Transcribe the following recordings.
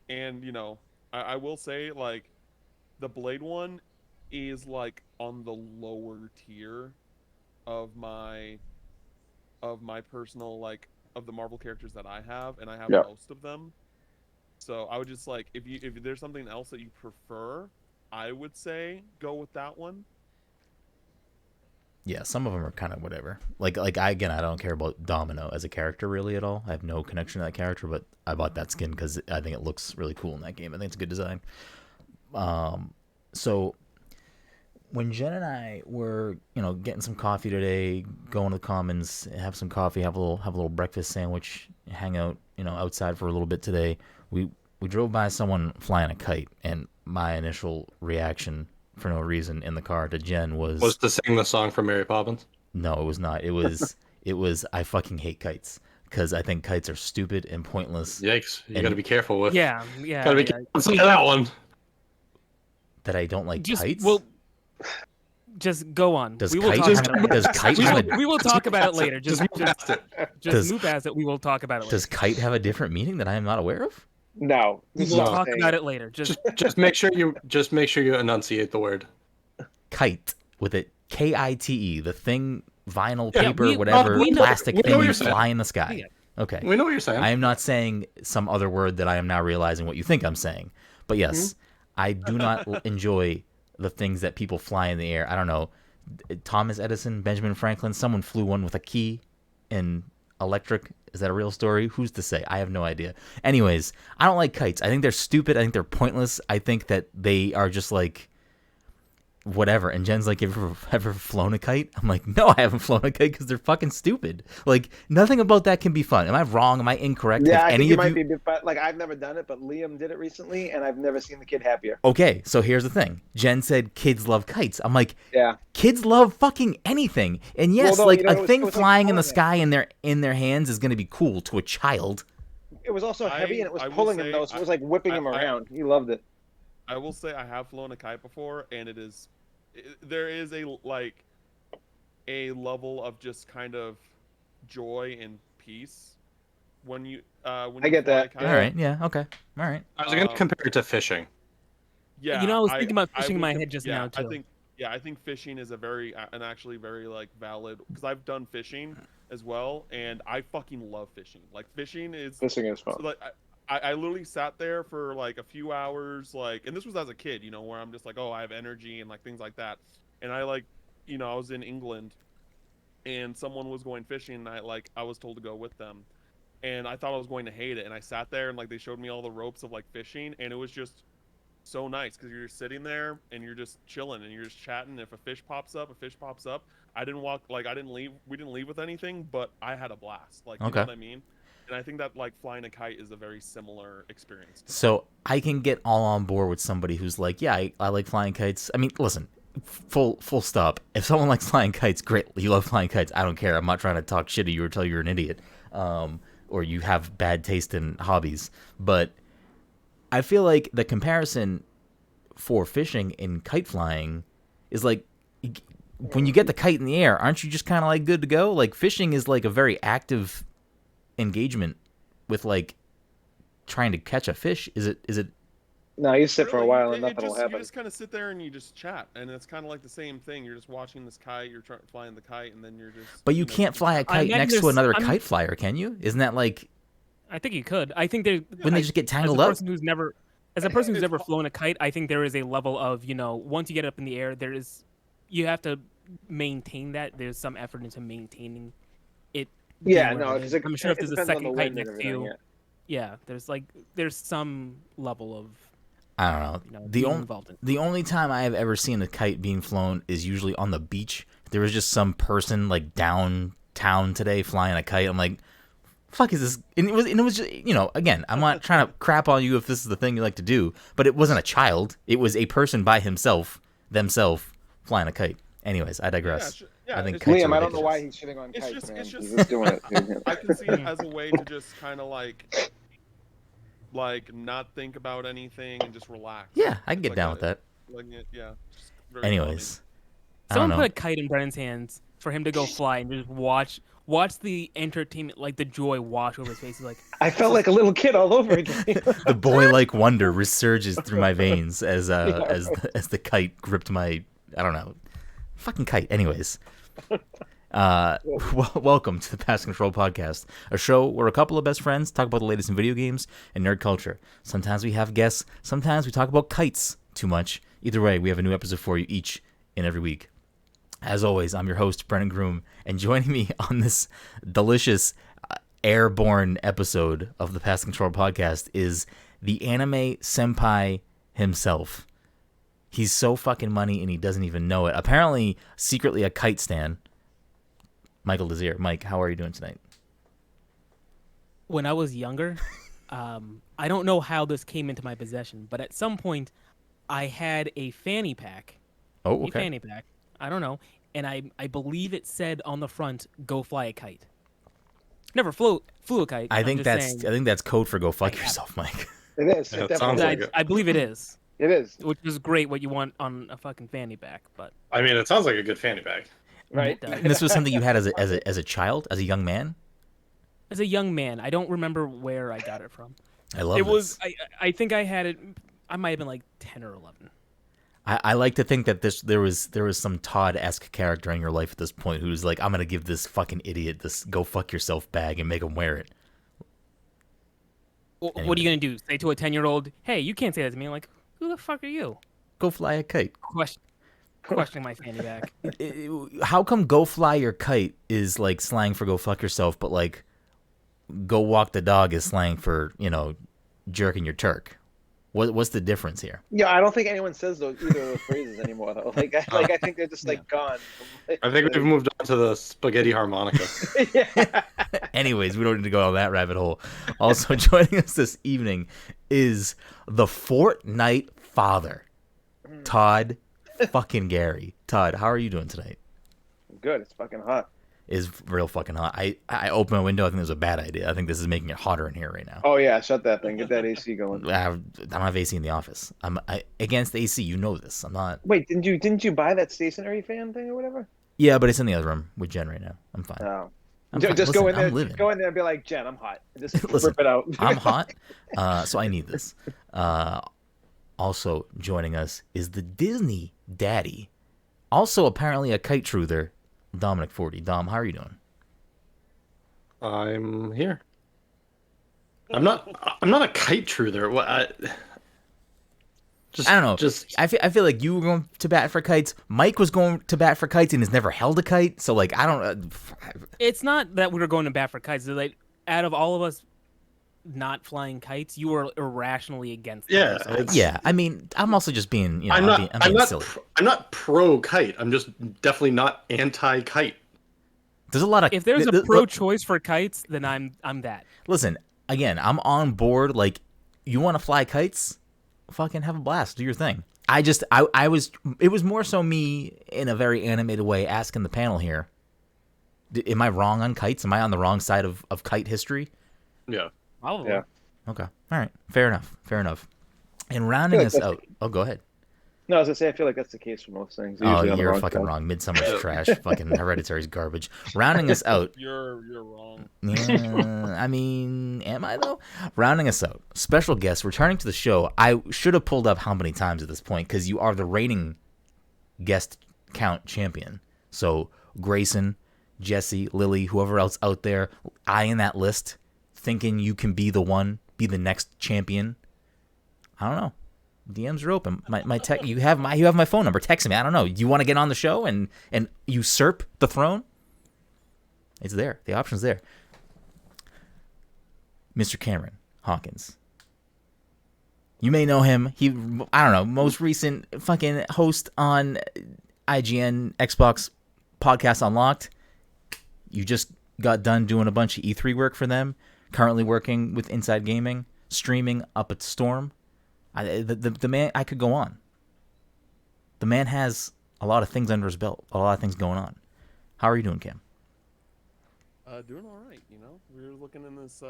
And I will say like the Blade one is like on the lower tier of my personal like of the Marvel characters that I have, and I have Yeah. most of them. So I would just like if there's something else that you prefer, I would say go with that one. Yeah, some of them are kind of whatever. Like I again, I don't care about Domino as a character really at all. I have no connection to that character, but I bought that skin because I think it looks really cool in that game. I think it's a good design. So when Jen and I were, getting some coffee today, going to the Commons, have some coffee, have a little breakfast sandwich, hang out, outside for a little bit today. We drove by someone flying a kite, and my initial reaction for no reason in the car to Jen Was was to sing the song from Mary Poppins. no, it was not. It was I fucking hate kites because I think kites are stupid and pointless, Yikes! You got to and be careful with. Yeah, Got to be careful with that one. that I don't like Just kites. just go on. Does We will kite talk have, about it. does kite have a We will talk about it later. Just move past it. Does- move past it. We will talk about it later. does kite have a different meaning that I am not aware of? No. We this will is No. talk insane. about it later. Just make sure you enunciate the word. Kite with it KITE, the thing, vinyl, Yeah, paper, we- whatever, we know- plastic we know thing what you you're saying. fly in the sky. Yeah. Okay. We know what you're saying. I am not saying some other word that I am now realizing what you think I'm saying. But yes, I do not enjoy the things that people fly in the air. I don't know. Thomas Edison, Benjamin Franklin, someone flew one with a key and electric. Is that a real story? Who's to say? I have no idea. Anyways, I don't like kites. I think they're stupid. I think they're pointless. I think that they are just like whatever. And Jen's like, have you ever flown a kite? I'm like, no, I haven't flown a kite because they're fucking stupid. Like, nothing about that can be fun. Am I wrong? Am I incorrect? Yeah, If I any think it of might you... be, but like I've never done it, but Liam did it recently, and I've never seen the kid happier. Okay, so here's the thing. Jen said kids love kites. I'm like, Yeah. kids love fucking anything. And yes, Well, no, like you know, a it was thing like flying in the pulling it. sky in their hands is going to be cool to a child. It was also heavy, and it was I will pulling him say, though, so it was like whipping him I- around. He loved it. I will say I have flown a kite before, and there is a level of just kind of joy and peace when you I you get fly a that. kite. All right, yeah, okay. All right. I was going to compare it to fishing. Yeah, I was thinking about fishing in would my head just yeah, now too. I think fishing is actually very like valid because I've done fishing as well, and I fucking love fishing. Like fishing is Fishing is fun. so, like I literally sat there for like a few hours, like, and this was as a kid, where I'm just like, oh, I have energy and like things like that, and I like, I was in England, and someone was going fishing, and I was told to go with them, and I thought I was going to hate it, and I sat there and like they showed me all the ropes of like fishing, and it was just so nice because you're just sitting there and you're just chilling and you're just chatting. If a fish pops up, I didn't leave. We didn't leave with anything, but I had a blast. Like, you Okay. know what I mean? And I think that like flying a kite is a very similar experience. So I can get all on board with somebody who's like, yeah, I like flying kites. I mean, listen, full stop. If someone likes flying kites, great. You love flying kites. I don't care. I'm not trying to talk shit to you or tell you you're an idiot, or you have bad taste in hobbies. But I feel like the comparison for fishing and kite flying is like when you get the kite in the air, aren't you just kind of like good to go? Like fishing is like a very active engagement with like trying to catch a fish. Is it No, you sit for a Really, while and nothing will you happen. just kind of sit there and you just chat, and it's kind of like the same thing. You're just watching this kite, you're flying the kite, and then you're just. But you can't fly a kite imagine next to there's- another I'm- kite flyer, can you? Isn't that like I think you could. I think there. when they just get As tangled a up? person who's never, flown a kite, I think there is a level of once you get up in the air, you have to maintain that. There's some effort into maintaining it. Yeah, being where no, it because is. I'm sure if it there's a depends on second the kite wind and next to everything. you, Yeah. there's some level of I don't know. being involved in. The only time I have ever seen a kite being flown is usually on the beach. There was just some person like downtown today flying a kite. I'm like, fuck is this? And it was just, again, I'm not trying to crap on you if this is the thing you like to do, but it wasn't a child. It was a person by themselves flying a kite. Anyways, I digress. Yeah, I think it's kites just- are Liam, I don't know ridiculous. why he's shitting on It's kites, just- man. it's He's just- just doing it. I can see it as a way to just kind of like not think about anything and just relax. Yeah, I can It's get like down with that. yeah. Just very Anyways, I don't Someone know. put a kite in Brennan's hands for him to go fly and just watch the entertainment, like the joy wash over his face. He's like, I felt like a little kid all over again. The boy-like wonder resurges through my veins as Yeah, as the kite gripped my, I don't know, fucking kite. Anyways, welcome to the Pass Control Podcast, a show where a couple of best friends talk about the latest in video games and nerd culture. Sometimes we have guests, sometimes we talk about kites too much. Either way, we have a new episode for you each and every week. As always, I'm your host, Brenden Groom, and joining me on this delicious airborne episode of the Pass Control Podcast is the anime senpai himself. He's so fucking money and he doesn't even know it. Apparently, secretly a kite stan. Michael Desir. Mike, how are you doing tonight? when I was younger, I don't know how this came into my possession, but at some point, I had a fanny pack. Oh, A okay. fanny pack. I don't know. And I believe it said on the front, "Go fly a kite." Never flew a kite. I I'm think just saying, that's code for go fuck I have- yourself, Mike. it is. Yeah, It it sounds definitely like is. it. I believe it is, It is. which is great. What you want on a fucking fanny pack, but I mean, it sounds like a good fanny pack. Right. it does. And this was something you had as a child, as a young man. As a young man, I don't remember where I got it from. I love It this. was I think I had it. I might have been like 10 or 11. I like to think that there was some Todd-esque character in your life at this point who's like, I'm gonna give this fucking idiot this go fuck yourself bag and make him wear it. What are you gonna do? Say to a 10-year-old, "Hey, you can't say that to me." I'm like, who the fuck are you? Go fly a kite. Questioning my fanny pack. How come go fly your kite is like slang for go fuck yourself, but like go walk the dog is slang for, jerking your Turk? What's the difference here? Yeah, I don't think anyone says either of those phrases anymore, though. I think they're just gone. I think we've moved on to the spaghetti harmonica. Yeah. Anyways, we don't need to go down that rabbit hole. Also joining us this evening is the Fortnite father, Todd fucking Gary. Todd, how are you doing tonight? Good. It's fucking hot. Is real fucking hot. I opened my window. I think it was a bad idea. I think this is making it hotter in here right now. Oh yeah, shut that thing. Get that AC going. I don't have AC in the office. I'm against AC. You know this. I'm not. Wait, didn't you buy that stationary fan thing or whatever? Yeah, but it's in the other room with Jen right now. I'm fine. No. I'm Just fine. go Listen, in there. I'm living. Just go in there and be like, Jen, I'm hot. Just Listen, rip it out. I'm hot, so I need this. Also joining us is the Disney daddy, also apparently a kite truther, Dominic 40. Dom, how are you doing? I'm here. I'm not a kite truther. What? I don't know. Just I feel like you were going to bat for kites. Mike was going to bat for kites and has never held a kite. So like I don't. It's not that we were going to bat for kites. It's like, out of all of us not flying kites, you were irrationally against them. Yeah, So it's- Yeah, I mean, I'm also just being. I'm I'm not. being silly. I'm not pro kite. I'm just definitely not anti kite. There's a lot of. if there's a look, pro-choice for kites, then I'm that. Listen, again, I'm on board. Like, you want to fly kites? Fucking have a blast. Do your thing. I was. It was more so me in a very animated way asking the panel here. Am I wrong on kites? Am I on the wrong side of kite history? Yeah. Probably. Yeah. Okay. All right. Fair enough. And rounding us out. Oh, go ahead. No, I was gonna say I feel like that's the case for most things. Oh, Usually on the you're wrong fucking side. wrong. Midsummer's trash. Fucking Hereditary's garbage. Rounding us out. You're wrong. Yeah, I mean, am I though? Rounding us out. Special guest returning to the show. I should have pulled up how many times at this point because you are the reigning guest count champion. So Grayson, Jesse, Lily, whoever else out there eyeing that list, thinking you can be the one, be the next champion. I don't know. DMs are open. My tech. You have my phone number. Text me. I don't know. You want to get on the show and usurp the throne? It's there. The option's there. Mr. Cameron Hawkins. You may know him. I don't know, most recent fucking host on IGN Xbox Podcast Unlocked. You just got done doing a bunch of E3 work for them. Currently working with Inside Gaming, streaming up at Storm. The man, I could go on. The man has a lot of things under his belt, a lot of things going on. How are you doing, Cam? Doing all right. We're looking in this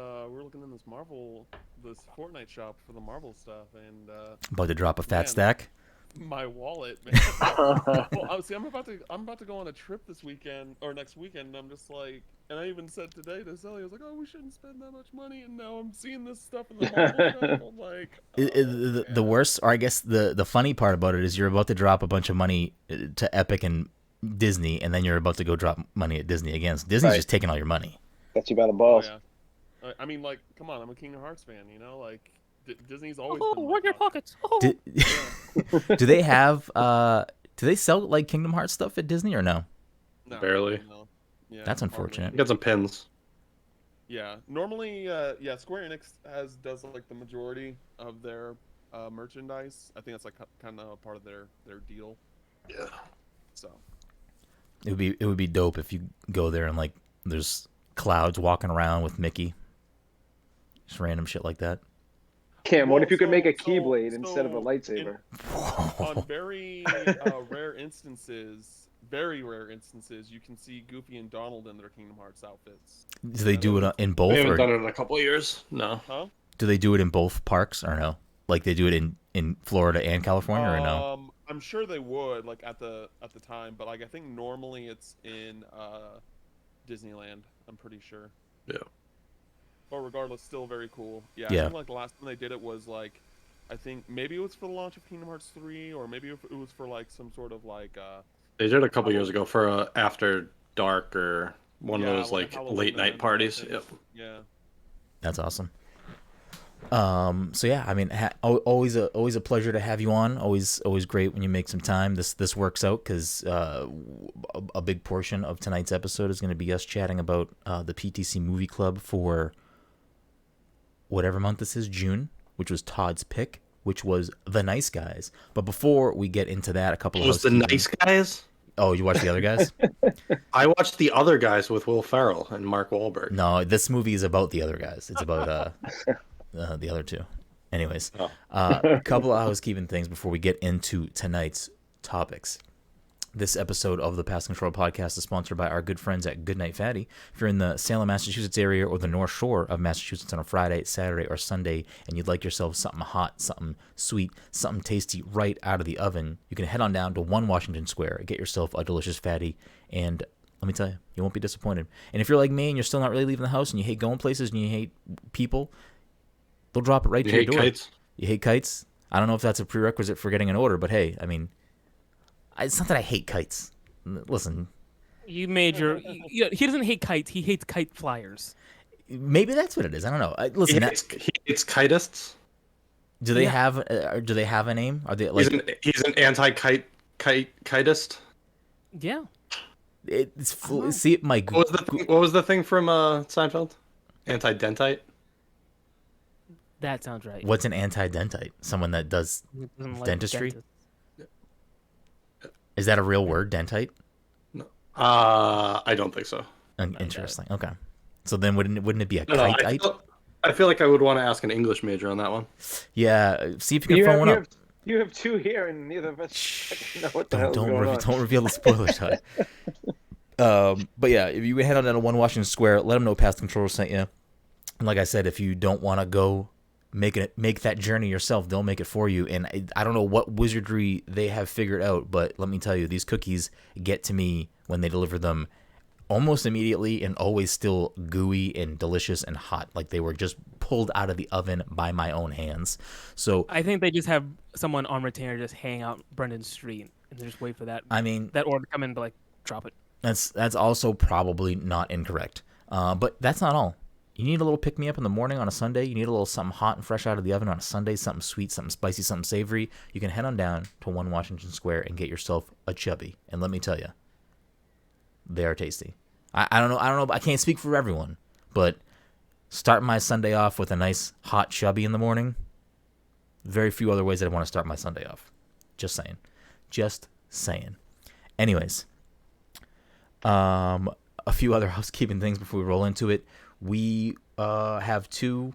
Marvel, this Fortnite shop for the Marvel stuff, and About to drop a fat Man. stack? My wallet, man. Well, see, I'm about to go on a trip this weekend or next weekend, and I'm just like, and I even said today to Sally, I was like, oh, we shouldn't spend that much money, and now I'm seeing this stuff in the Marvel shop. I'm like, The worst, or I guess the funny part about it is you're about to drop a bunch of money to Epic and Disney, and then you're about to go drop money at Disney again. So Disney's Right. just taking all your money. Got you by the oh balls. yeah. I mean, like, come on, I'm a Kingdom Hearts fan, you know, like Disney's always Oh, been my work your top. pockets. Oh. Do they have do they sell like Kingdom Hearts stuff at Disney or no? No, Barely. no. Yeah, That's hardly. unfortunate. Got some pins. Yeah, normally, yeah, Square Enix does like the majority of their merchandise. I think that's like kind of part of their deal. Yeah. So it would be dope if you go there and like there's Clouds walking around with Mickey, just random shit like that. Cam, what if you could so- make a so- keyblade instead of a so lightsaber? On very rare instances, you can see Goofy and Donald in their Kingdom Hearts outfits. Do they do it in both, We haven't or done it in a couple of years. No. Huh? do they do it in both parks or no? Like they do it in Florida and California or no? I'm sure they would like at the time, but like I think normally it's in Disneyland. I'm pretty sure. Yeah. But regardless, still very cool. Yeah. Yeah. I think like the last time they did it was like, I think maybe it was for the launch of Kingdom Hearts 3, or maybe it was for like some sort of like They did it a couple years ago for a After Dark or one yeah, of those like Halloween late night event, I parties. think. Yep. Yeah. That's awesome. So yeah, I mean, always a pleasure to have you on. Always great when you make some time. This works out because a big portion of tonight's episode is going to be us chatting about the PTC Movie Club for whatever month this is, June, which was Todd's pick, which was The Nice Guys. But before we get into that, a couple It of was the housekeeping- Nice Guys. Oh, you watched the other guys? I watched the other guys with Will Ferrell and Mark Wahlberg. No, this movie is about the other guys. It's about the other two. Anyways, Oh. a couple of housekeeping things before we get into tonight's topics. This episode of the Pass Control Podcast is sponsored by our good friends at Goodnight Fatty. If you're in the Salem, Massachusetts area or the North Shore of Massachusetts on a Friday, Saturday, or Sunday, and you'd like yourself something hot, something sweet, something tasty right out of the oven, you can head on down to 1 Washington Square, get yourself a delicious fatty, and let me tell you, you won't be disappointed. And if you're like me and you're still not really leaving the house and you hate going places and you hate people, they'll drop it right You to your hate door. kites? You hate kites? I don't know if that's a prerequisite for getting an order, but hey, I mean, it's not that I hate kites. Listen, You made your. He doesn't hate kites. He hates kite flyers. maybe that's what it is. I don't know. Listen, He hates kitists. do they Yeah. have a name? Are they like He's an anti-kitist. Yeah. see Mike? What was the thing from Seinfeld? Anti-dentite. That sounds right. What's an anti-dentite? Someone that does He doesn't like dentistry? dentists. Is that a real word, dentite? I don't think so. Interesting. Okay. So then wouldn't it be a No, no, kite? I feel like I would want to ask an English major on that one. Yeah. See if you can phone one up. You have two here, and neither of us know what the hell's Don't going on. don't reveal the spoilers, Todd. But yeah, if you head on down to 1 Washington Square, let them know Past Control sent you. And like I said, if you don't want to go make that journey yourself, they'll make it for you. And I don't know what wizardry they have figured out, but let me tell you, these cookies get to me when they deliver them almost immediately and always still gooey and delicious and hot, like they were just pulled out of the oven by my own hands. So I think they just have someone on retainer just hang out Brenden Street and they just wait for that. I mean, that order to come in, but like drop it. that's also probably not incorrect. But that's not all. You need a little pick-me-up in the morning on a Sunday. You need a little something hot and fresh out of the oven on a Sunday, something sweet, something spicy, something savory. You can head on down to 1 Washington Square and get yourself a chubby. And let me tell you, they are tasty. I don't know. I can't speak for everyone, but starting my Sunday off with a nice hot chubby in the morning, very few other ways that I want to start my Sunday off. Just saying. Anyways, a few other housekeeping things before we roll into it. We have 2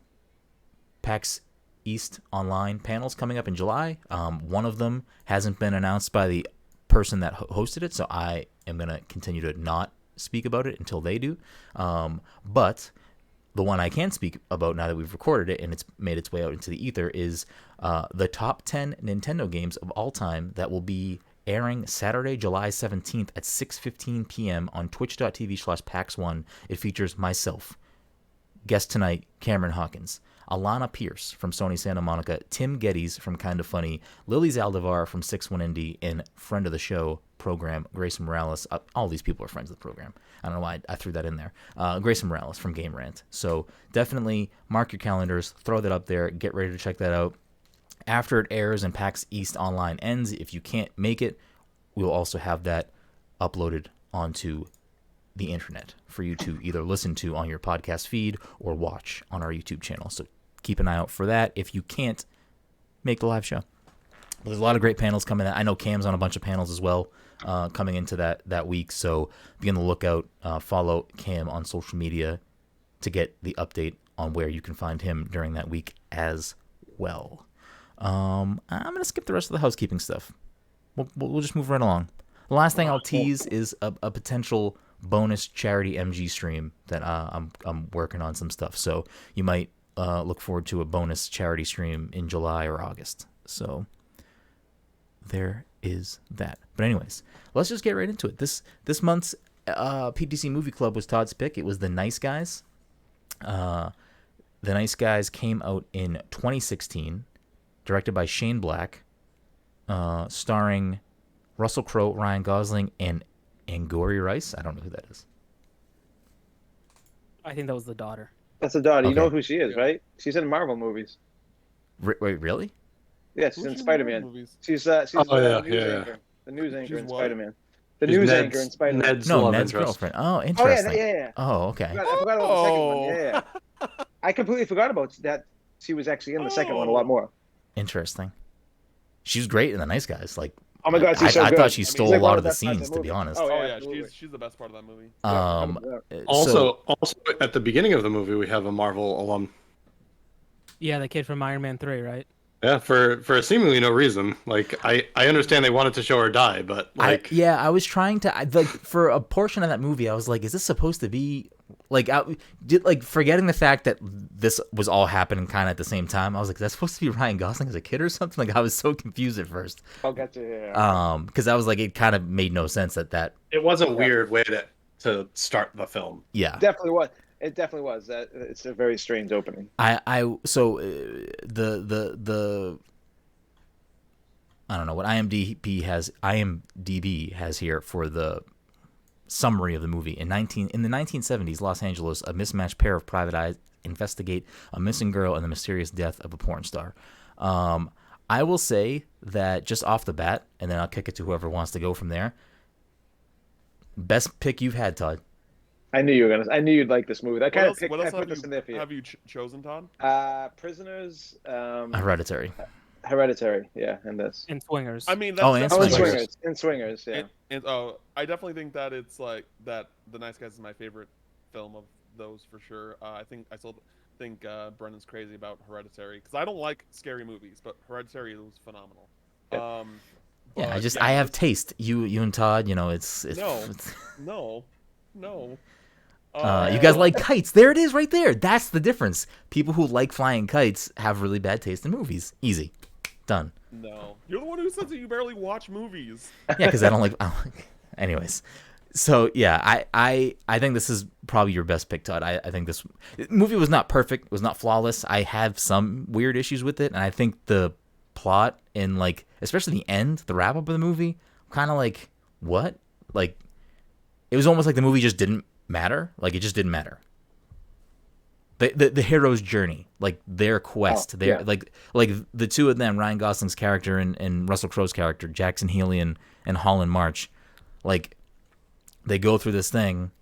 PAX East online panels coming up in July. One of them hasn't been announced by the person that hosted it, so I am going to continue to not speak about it until they do. But the one I can speak about now that we've recorded it and it's made its way out into the ether is the top 10 Nintendo games of all time that will be airing Saturday, July 17th at 6:15 p.m. on twitch.tv/PAX1. It features myself, guest tonight, Cameron Hawkins, Alana Pierce from Sony Santa Monica, Tim Geddes from Kinda Funny, Lily Zaldivar from 61 Indie, and friend of the show program, Grayson Morales. All these people are friends of the program. I don't know why I threw that in there. Grayson Morales from Game Rant. So definitely mark your calendars, throw that up there, get ready to check that out. After it airs and PAX East Online ends, if you can't make it, we'll also have that uploaded onto the internet for you to either listen to on your podcast feed or watch on our YouTube channel. So keep an eye out for that if you can't make the live show. But there's a lot of great panels coming in. I know Cam's on a bunch of panels as well coming into that week. So be on the lookout. Follow Cam on social media to get the update on where you can find him during that week as well. I'm going to skip the rest of the housekeeping stuff. We'll just move right along. The last thing I'll tease is a potential bonus charity MG stream that I'm working on some stuff. So you might look forward to a bonus charity stream in July or August. So there is that. But anyways, let's just get right into it. This month's PTC Movie Club was Todd's pick. It was The Nice Guys. The Nice Guys came out in 2016, directed by Shane Black, starring Russell Crowe, Ryan Gosling, and Angourie Rice. I don't know who that is. I think that was the daughter. That's the daughter. You Okay. know who she is, Yeah. right? She's in Marvel movies. Wait, really? Yeah, she's Who's in she Spider-Man. movies? She's Oh, the yeah, news yeah. anchor. The news anchor She's in what? Spider-Man. The She's news Ned's- anchor in Spider-Man. Ned's No, love Ned's interest. girlfriend. Oh, Oh yeah, interesting. yeah. Oh, okay. I forgot about the second one. Oh. Yeah. I completely forgot about that. She was actually in the second one a lot more. Interesting. She was great in The Nice Guys. Like, Oh my god, she's so I good. thought she I mean, stole she's a like lot one of the best parts scenes, the to be movie. honest. Oh Oh yeah, yeah, absolutely. she's the best part of that movie. Also, at the beginning of the movie, we have a Marvel alum. Yeah, the kid from Iron Man 3, right? Yeah, for seemingly no reason. Like I understand they wanted to show her die, but like I was trying to like for a portion of that movie, I was like, is this supposed to be like forgetting the fact that this was all happening kind of at the same time. I was like, is that supposed to be Ryan Gosling as a kid or something? Like I was so confused at first. Oh, gotcha. Yeah. Because I was like, it kind of made no sense that it was a weird way to start the film. yeah. Definitely was. It definitely was. It's a very strange opening. The I don't know what IMDb has here for the summary of the movie. In the 1970s Los Angeles, a mismatched pair of private eyes investigate a missing girl and the mysterious death of a porn star. I will say that just off the bat, and then I'll kick it to whoever wants to go from there. Best pick you've had, Todd. I knew you'd like this movie. I kind of What else put this in there for you. have you chosen, Todd? Prisoners, Hereditary. Hereditary, yeah, and this. And Swingers. I mean, Oh, and that's Swingers. Swingers, yeah. I definitely think that it's like that. The Nice Guys is my favorite film of those for sure. I still think Brendan's crazy about Hereditary because I don't like scary movies, but Hereditary was phenomenal. Yeah, but, I have taste. You and Todd, it's no. you guys like kites. There it is right there. That's the difference. People who like flying kites have really bad taste in movies. Easy. Done. No. You're the one who says that you barely watch movies. Yeah, because I don't like... Anyways. So, yeah, I think this is probably your best pick, Todd. I think this movie was not perfect. It was not flawless. I have some weird issues with it, and I think the plot and, like, especially the end, the wrap-up of the movie, kind of like, what? Like, it was almost like the movie just didn't matter. Like, it just didn't matter. The hero's journey, like their quest, like the two of them, Ryan Gosling's character and Russell Crowe's character, Jackson Healy and Holland March, like they go through this thing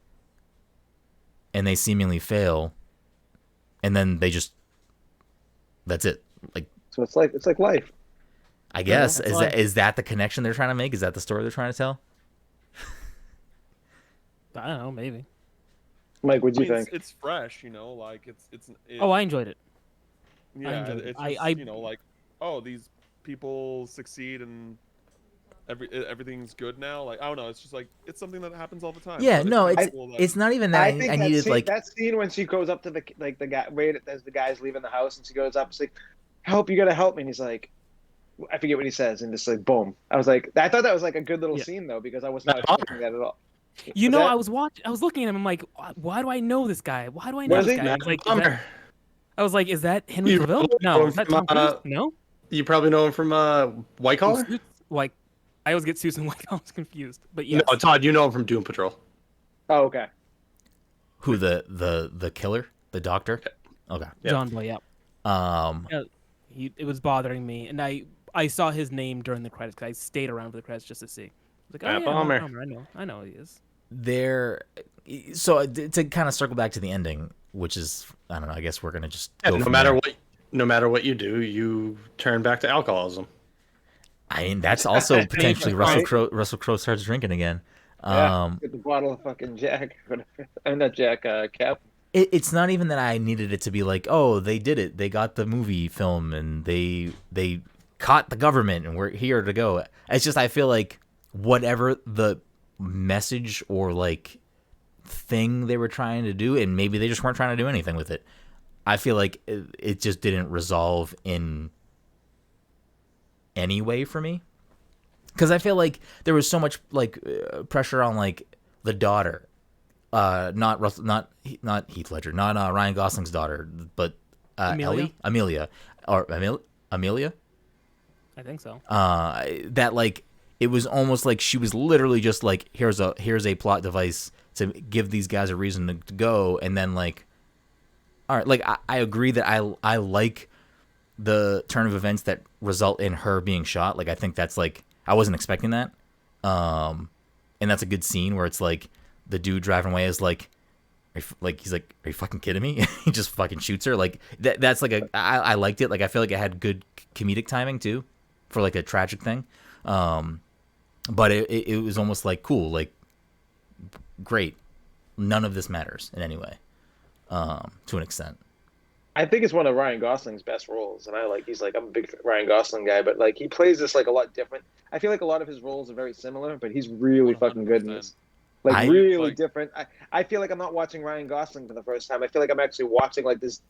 and they seemingly fail, and then that's it. Like, So it's like life. I guess Yeah, is that the connection they're trying to make? Is that the story they're trying to tell? I don't know, maybe. Mike, what'd you think? It's fresh, like it's. Oh, I enjoyed it. Yeah, enjoyed it. it's just, like, oh, these people succeed and everything's good now. Like I don't know, it's just like it's something that happens all the time. Yeah, So no, kinda it's cool that- it's not even that I think I that needed scene, like that scene when she goes up to the guy right as the guy's leaving the house and she goes up, she's like, "Help! You gotta help me!" And he's like, I forget what he says, and just like boom. I was like, I thought that was like a good little Yeah. scene though because I was not expecting that at all. You Was know, that- I was looking at him. I'm like, why do I know this guy? Why do I know Was this he? guy? I was like, is that Henry You Cavill? probably know No, him is that from, Tom Cruise? No. You probably know him from White From Collar. Suits? Like, I always get Susan White Collar confused. But yes, No, Todd, you know him from Doom Patrol. Oh, okay. who the killer, the doctor. Okay. Yeah. John Boy. Yeah. Um, It was bothering me, and I saw his name during the credits because I stayed around for the credits just to see. I was like, oh yeah, Bummer. Palmer, I know who he is. so to kind of circle back to the ending, which is I don't know. I guess we're gonna just Yeah, go no from matter there. no matter what you do, you turn back to alcoholism. I mean, that's also potentially Russell Right. Crowe. Russell Crowe starts drinking again. Yeah. Get the bottle of fucking Jack. I'm not Jack. Cap. It's not even that I needed it to be like, oh, they did it. They got the movie film and they caught the government and we're here to go. It's just I feel like whatever the message or like thing they were trying to do, and maybe they just weren't trying to do anything with it. I feel like it just didn't resolve in any way for me. Because I feel like there was so much like pressure on like the daughter. Not Heath Ledger, not Ryan Gosling's daughter, but Amelia. Amelia. I think so. That like it was almost like she was literally just like here's a plot device to give these guys a reason to go, and then like, all right, like I agree that I like the turn of events that result in her being shot. Like I think that's like I wasn't expecting that, and that's a good scene where it's like. The dude driving away is like he's like, are you fucking kidding me? He just fucking shoots her. Like that's like I liked it. Like I feel like it had good comedic timing too, for like a tragic thing. But it was almost like cool, like great. None of this matters in any way, to an extent. I think it's one of Ryan Gosling's best roles, and he's like I'm a big Ryan Gosling guy, but like he plays this like a lot different. I feel like a lot of his roles are very similar, but he's really fucking good in this. Like really different. I feel like I'm not watching Ryan Gosling for the first time. I feel like I'm actually watching like this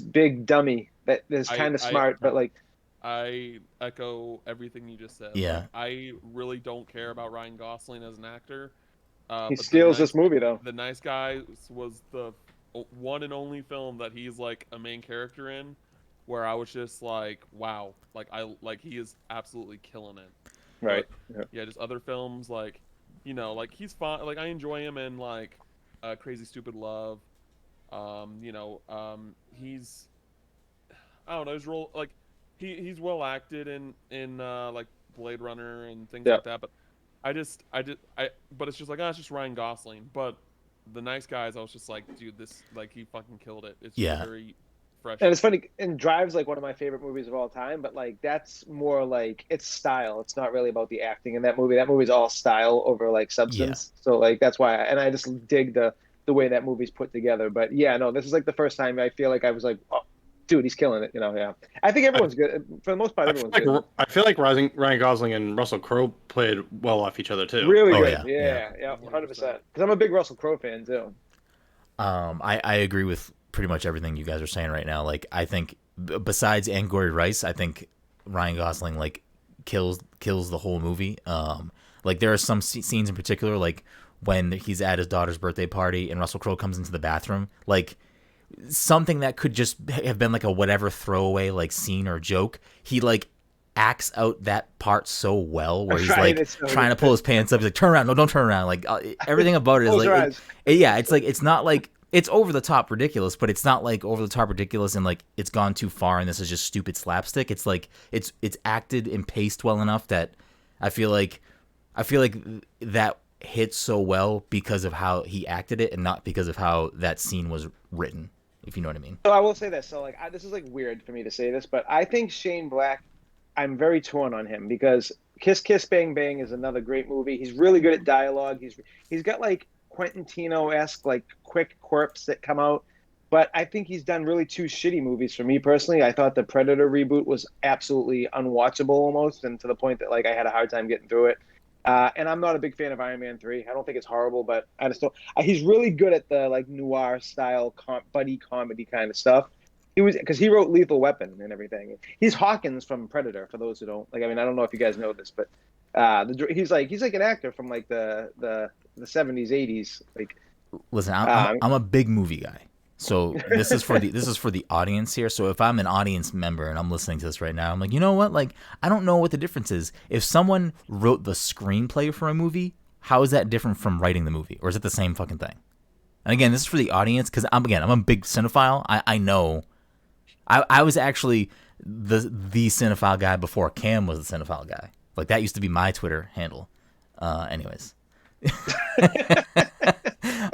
big dummy that is kind of smart, but like. I echo everything you just said. Yeah. Like, I really don't care about Ryan Gosling as an actor. He steals this movie though. The Nice Guys was the one and only film that he's like a main character in, where I was just like, wow, like he is absolutely killing it. Right. But, yeah, just other films like. You know, like he's fine. Like I enjoy him in like Crazy Stupid Love. He's I don't know his role. Like he's well acted in like Blade Runner and things like that. But but it's just like it's just Ryan Gosling. But The Nice Guys, I was just like, dude, this like he fucking killed it. It's just very fresh. And it's funny. And Drive's like one of my favorite movies of all time. But like that's more like it's style. It's not really about the acting in that movie. That movie's all style over like substance. So like that's why. I just dig the way that movie's put together. But yeah, no, this is like the first time I feel like I was like, oh, dude, he's killing it. You know, yeah. I think everyone's good for the most part. Everyone's good. I feel like Ryan Gosling and Russell Crowe played well off each other too. Really Oh, good. Yeah, 100%. Because I'm a big Russell Crowe fan too. I agree with pretty much everything you guys are saying right now. Like I think besides Angourie Rice, I think Ryan Gosling like kills the whole movie. Like there are some scenes in particular, like when he's at his daughter's birthday party and Russell Crowe comes into the bathroom, like something that could just have been like a whatever throwaway like scene or joke. He like acts out that part so well where he's like trying to pull his pants up. He's like, turn around. No, don't turn around. Like everything about it is like, it's like, it's not like, it's over the top ridiculous, but it's not like over the top ridiculous and like it's gone too far and this is just stupid slapstick. It's like it's acted and paced well enough that I feel like that hits so well because of how he acted it and not because of how that scene was written, if you know what I mean. So I will say this. So like this is like weird for me to say this, but I think Shane Black, I'm very torn on him because Kiss Kiss Bang Bang is another great movie. He's really good at dialogue. He's got like Quentin Tino-esque like quick quirks that come out. But I think he's done really two shitty movies for me personally. I thought the Predator reboot was absolutely unwatchable almost, and to the point that like I had a hard time getting through it. And I'm not a big fan of Iron Man 3. I don't think it's horrible, but I just don't. He's really good at the like noir style buddy comedy kind of stuff. He was because he wrote Lethal Weapon and everything. He's Hawkins from Predator. For those who don't like, I mean, I don't know if you guys know this, but he's like an actor from like the 70s, 80s. Like, listen, I'm a big movie guy. So this is for the audience here. So if I'm an audience member and I'm listening to this right now, I'm like, you know what? Like, I don't know what the difference is. If someone wrote the screenplay for a movie, how is that different from writing the movie, or is it the same fucking thing? And again, this is for the audience because I'm a big cinephile. I know. I was actually the cinephile guy before Cam was the cinephile guy. Like that used to be my Twitter handle. Anyways.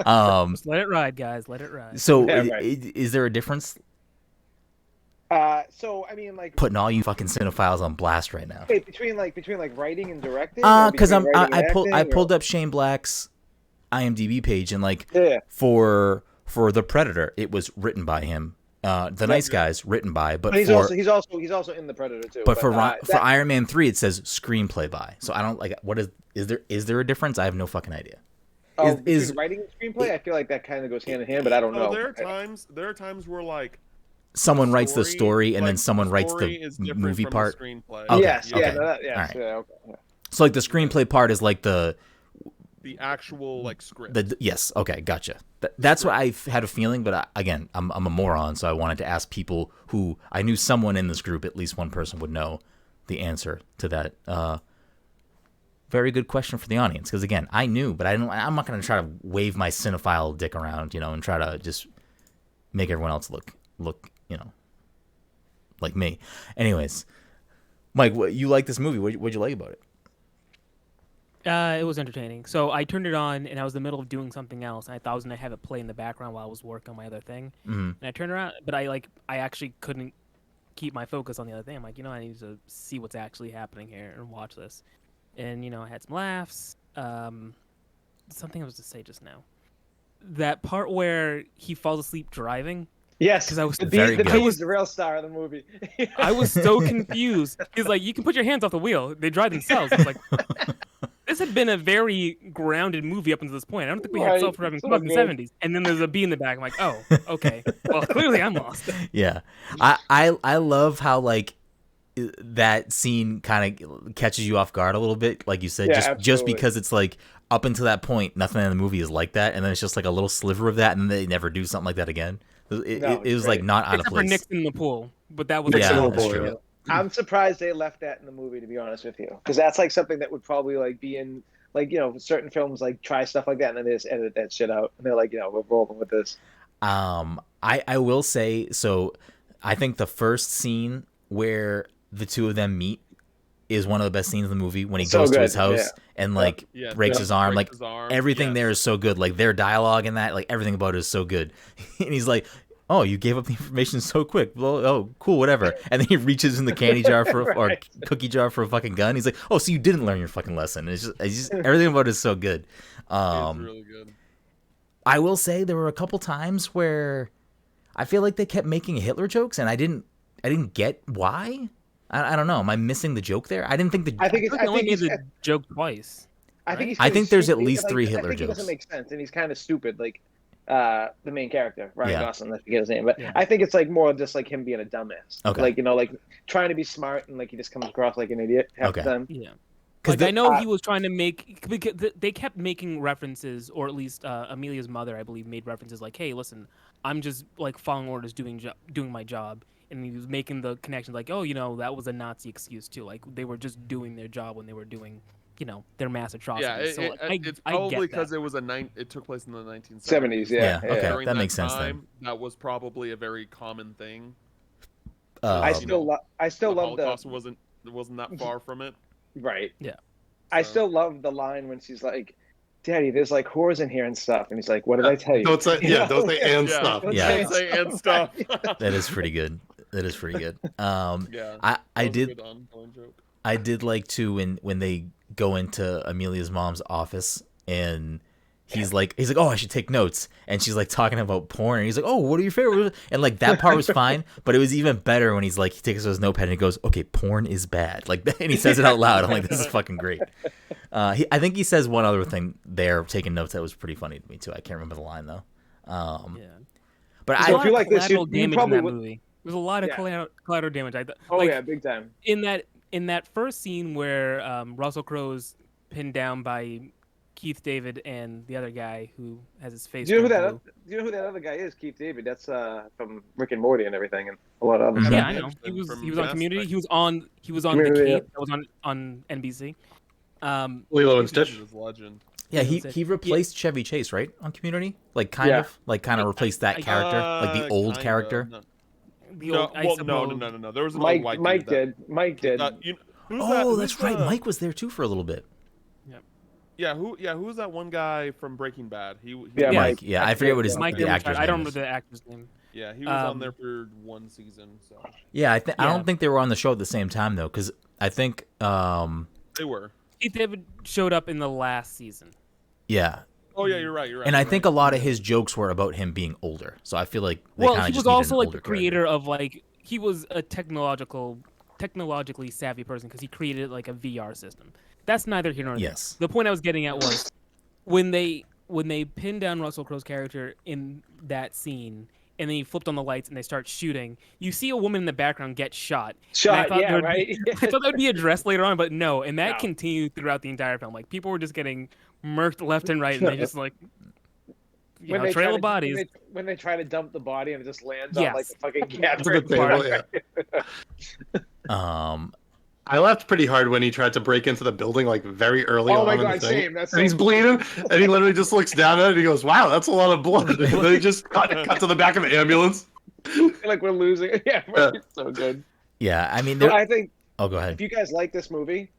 Just let it ride, guys. Let it ride. So, Yeah, right. is there a difference? So I mean, like Putting all you fucking cinephiles on blast right now. wait, between writing and directing. Or Because between writing I and pulled acting, up Shane Black's IMDb page and like Yeah. for The Predator, it was written by him. The Nice Guys written by, but he's for also in the Predator too. but for Iron Man 3, it says screenplay by. So I don't like. What is there a difference? I have no fucking idea. Is writing and screenplay? I feel like that kind of goes hand in hand, but I don't know. There are times where like Someone writes the story and like, then someone writes story the is different movie from part. The screenplay. Okay, Yes, okay. yeah, no, yes, All right. yeah, okay. Yeah. So like the screenplay part is like the actual like script. yes, okay, gotcha. That's what I had a feeling, but again, I'm a moron, so I wanted to ask people who I knew someone in this group, at least one person would know the answer to that. Very good question for the audience, because again, I knew, but I'm not going to try to wave my cinephile dick around, and try to just make everyone else look, like me. Anyways, Mike, you like this movie? What'd you like about it? It was entertaining. So I turned it on, and I was in the middle of doing something else, and I thought I was gonna have it play in the background while I was working on my other thing. Mm-hmm. And I turned around, but I actually couldn't keep my focus on the other thing. I'm like, I need to see what's actually happening here and watch this. And I had some laughs. Something I was to say just now. That part where he falls asleep driving. Yes, 'Cause I was the very bee good. was the real star of the movie. I was so confused. He's like, you can put your hands off the wheel. They drive themselves. I was like, this had been a very grounded movie up until this point. I don't think we had Right. self-driving So cars in the good. 70s. And then there's a bee in the back. I'm like, oh, okay. Well, clearly I'm lost. Yeah, I love how like that scene kind of catches you off guard a little bit, like you said, Yeah, just absolutely. because it's like up until that point, nothing in the movie is like that, and then it's just like a little sliver of that, and then they never do something like that again. It was it's like great. not out of Except for place. Nixon in the pool. But that was Yeah, Nixon that's pool, true. yeah. I'm surprised they left that in the movie, to be honest with you, because that's like something that would probably like be in like certain films like try stuff like that and then they just edit that shit out and they're like we're rolling with this. I will say, so I think the first scene where the two of them meet is one of the best scenes in the movie, when he So goes to good, his house yeah. and like Yeah, breaks his arm. breaks Like his arm, everything yes. there is so good. Like their dialogue and that, like everything about it is so good. And he's like, oh, you gave up the information so quick. Well, oh, cool, whatever. And then he reaches in the candy jar or Right. cookie jar for a fucking gun. He's like, oh, so you didn't learn your fucking lesson. It's just everything about it is so good. It's really good. I will say there were a couple times where I feel like they kept making Hitler jokes, and I didn't get why. I don't know. Am I missing the joke there? I didn't think the. I think it's I only made he's, the joke twice. I think he's I think there's at stupid. least Like, 3 I Hitler think He jokes. doesn't make sense and he's kind of stupid, like the main character Ryan Yeah. Gosling, I forget his name, but Yeah. I think it's like more just like him being a dumbass. Okay. Like like trying to be smart and like he just comes across like an idiot half Okay. the time. Yeah. 'Cause Like the- I know he was trying to make, because they kept making references, or at least Amelia's mother, I believe, made references like, "Hey, listen, I'm just like following orders, doing my job," and he was making the connection like, "Oh, that was a Nazi excuse too. Like they were just doing their job when they were doing, their mass atrocities." Yeah, so like, it's I probably get because that. it took place in the 1970s. 70s, yeah. Yeah, okay. During that makes sense time, that was probably a very common thing. I Um, still The love the Holocaust wasn't that far from it. right. Yeah. I So- still love the line when she's like, "Daddy, there's like whores in here and stuff," and he's like, "What did I tell you?" Don't say, You know? don't say and Yeah. stuff. Don't Yeah. say Can't say and stuff. that is pretty good. That is pretty good. Yeah, I that was a did good ongoing joke. I did like too when they go into Amelia's mom's office and he's like, oh, I should take notes, and she's like talking about porn, and he's like, oh, what are your favorite? And like that part was fine, but it was even better when he's like, he takes his notepad and he goes, okay, porn is bad, like, and he says it out loud. I'm like, this is fucking great. I think he says one other thing there, taking notes, that was pretty funny to me too. I can't remember the line though. But So if you like this, you probably would. Movie. There's a lot of collateral damage. Big time. In that first scene where Russell Crowe's pinned down by Keith David and the other guy who has his face. Do you know who that other guy is? Keith David. That's from Rick and Morty and everything, and a lot of other stuff. Yeah, I know. He was on Community. He was on Community, The Cape. That was on NBC. Lilo and Stitch. Legend. Yeah, he replaced Chevy Chase, right, on Community? Like kind of replaced that character, like the old character. No. There was an old white Mike did. Mike did. That's right. Mike was there too for a little bit. Who was that one guy from Breaking Bad? Mike. Yeah, I forget what his Mike. The actor's name I don't is. remember the actor's name. Yeah, he was on there for one season. So. Yeah, I don't think they were on the show at the same time though, because I think they were. Keith David showed up in the last season. Yeah. Oh yeah, you're right. And I think a lot of his jokes were about him being older, so I feel like he was also like the creator of like he was a technologically savvy person because he created like a VR system. That's neither here nor there. Yes. The point I was getting at was when they pinned down Russell Crowe's character in that scene, and then he flipped on the lights and they start shooting. You see a woman in the background get shot. Right? I thought that would be addressed later on, but no. And that continued throughout the entire film. Like people were just getting murked left and right, and they just like trail of bodies. When they try to dump the body and it just lands on like a fucking gas. I laughed pretty hard when he tried to break into the building like very early on. Oh my in god, the thing. same. And he's bleeding, and he literally just looks down at it and he goes, "Wow, that's a lot of blood." And then he just cut to the back of the ambulance. Like we're losing. Yeah, so good. Yeah, I mean, I think. Oh, go ahead. If you guys like this movie,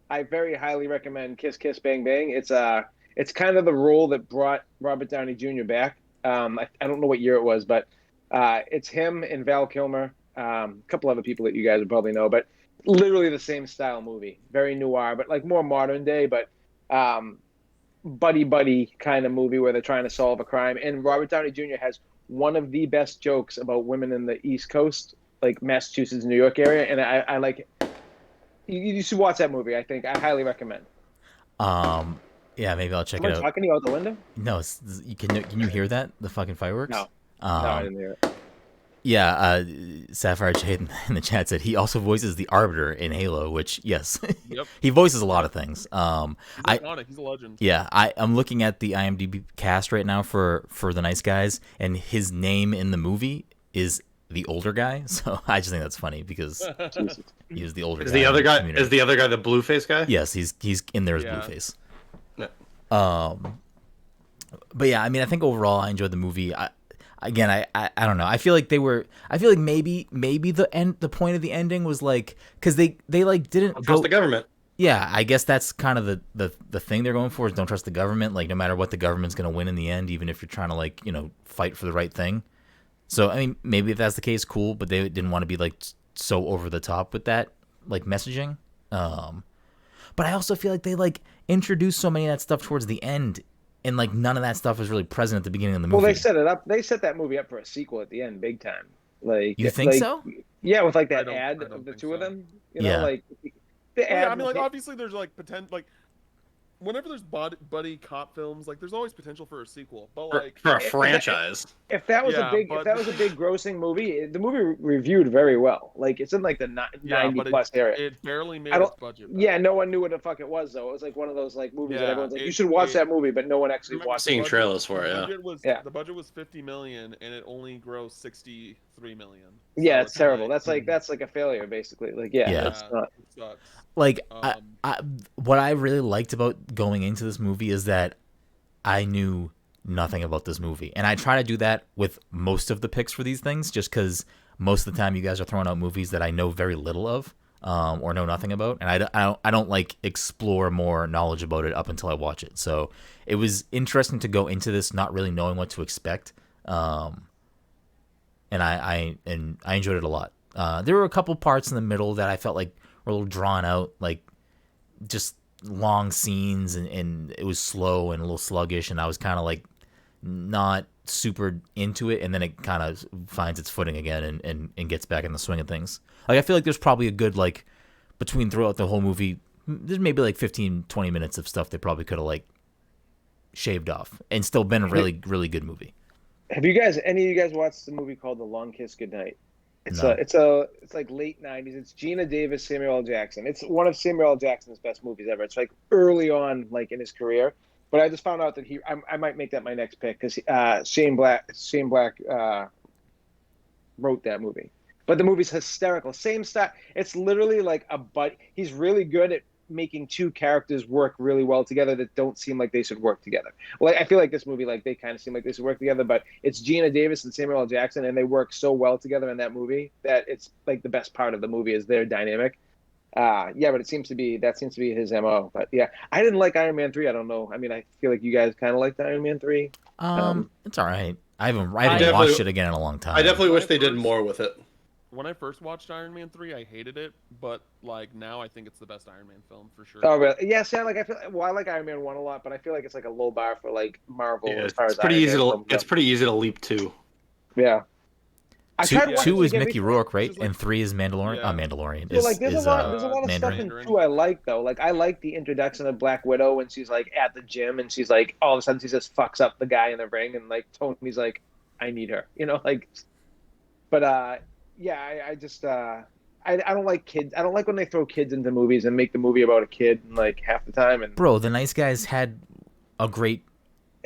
I very highly recommend Kiss Kiss Bang Bang. It's kind of the role that brought Robert Downey Jr. back. I don't know what year it was, but it's him and Val Kilmer, a couple other people that you guys would probably know, but literally the same style movie, very noir, but like more modern day, but buddy kind of movie where they're trying to solve a crime. And Robert Downey Jr. has one of the best jokes about women in the East Coast, like Massachusetts, New York area, and I like it. You should watch that movie. I think I highly recommend. Yeah, maybe I'll check it out. Am I talking to you out the window? No, can you hear that? The fucking fireworks? No, I didn't hear it. Yeah, Sapphire Jade in the chat said he also voices the Arbiter in Halo, which, yes, Yep. he voices a lot of things. He's iconic. He's a legend. Yeah, I'm looking at the IMDb cast right now for The Nice Guys, and his name in the movie is the older guy, so I just think that's funny because he was the older guy. Is the other guy the Blueface guy? Yes, he's in there as Blueface. Yeah. But yeah, I mean, I think overall I enjoyed the movie. I don't know. I feel like maybe the point of the ending was like because they like didn't trust the government. Yeah, I guess that's kind of the thing they're going for is don't trust the government. Like no matter what, the government's going to win in the end, even if you're trying to like fight for the right thing. So I mean, maybe if that's the case, cool. But they didn't want to be like so over the top with that like messaging. But I also feel like they like introduced so many of that stuff towards the end. And like none of that stuff was really present at the beginning of the movie. Well, they set it up. They set that movie up for a sequel at the end, big time. Like you think so? Yeah, with like that ad of the two of them. Like the ad. Yeah, I mean, like obviously there's like potential. Like whenever there's buddy cop films, like there's always potential for a sequel. But like for a franchise. If that was a big grossing movie, the movie reviewed very well. Like it's in like the 90+ area. It barely made its budget. Yeah, no one knew what the fuck it was though. It was like one of those like movies that everyone's like, you should watch that movie, but no one actually watched. Seeing trailers for it. The budget was $50 million, and it only grossed $63 million. Yeah, it's terrible. That's like a failure basically. Like it's not. It sucks. Like what I really liked about going into this movie is that I knew nothing about this movie, and I try to do that with most of the picks for these things, just because most of the time you guys are throwing out movies that I know very little of, or know nothing about, and I don't like explore more knowledge about it up until I watch it. So it was interesting to go into this not really knowing what to expect, and I enjoyed it a lot. There were a couple parts in the middle that I felt like were a little drawn out, like just long scenes and it was slow and a little sluggish, and I was kind of like not super into it, and then it kind of finds its footing again and gets back in the swing of things. Like I feel like there's probably a good like between throughout the whole movie, there's maybe like 15-20 minutes of stuff they probably could have like shaved off and still been a really really good movie. Have you guys, any of you guys watched the movie called The Long Kiss Goodnight? No. It's like late 90s. It's Gina Davis, Samuel L. Jackson. It's one of Samuel L. Jackson's best movies ever. It's like early on, like in his career. But I just found out that I might make that my next pick because Shane Black wrote that movie. But the movie's hysterical. Same style. It's literally like he's really good at making two characters work really well together that don't seem like they should work together. Well, I feel like this movie, like they kind of seem like they should work together, but it's Gina Davis and Samuel L. Jackson, and they work so well together in that movie that it's like the best part of the movie is their dynamic. But that seems to be his MO. But yeah, I didn't like Iron Man 3. I don't know. I mean, I feel like you guys kind of liked Iron Man 3. It's all right. I haven't watched it again in a long time. I definitely wish they did more with it. When I first watched Iron Man 3, I hated it, but like now I think it's the best Iron Man film for sure. Oh, really? Yeah, see, I like Iron Man 1 a lot, but I feel like it's like a low bar for like Marvel as far as it's pretty easy to leap to. Yeah. Two is Mickey Rourke, right? And 3 is Mandalorian. Yeah. Mandalorian. There's a lot of stuff in 2 I like though. Like I like the introduction of Black Widow when she's like at the gym and she's like all of a sudden she just fucks up the guy in the ring and like Tony's like, I need her, like. But yeah, I just I don't like kids. I don't like when they throw kids into movies and make the movie about a kid like half the time. And bro, The Nice Guys had a great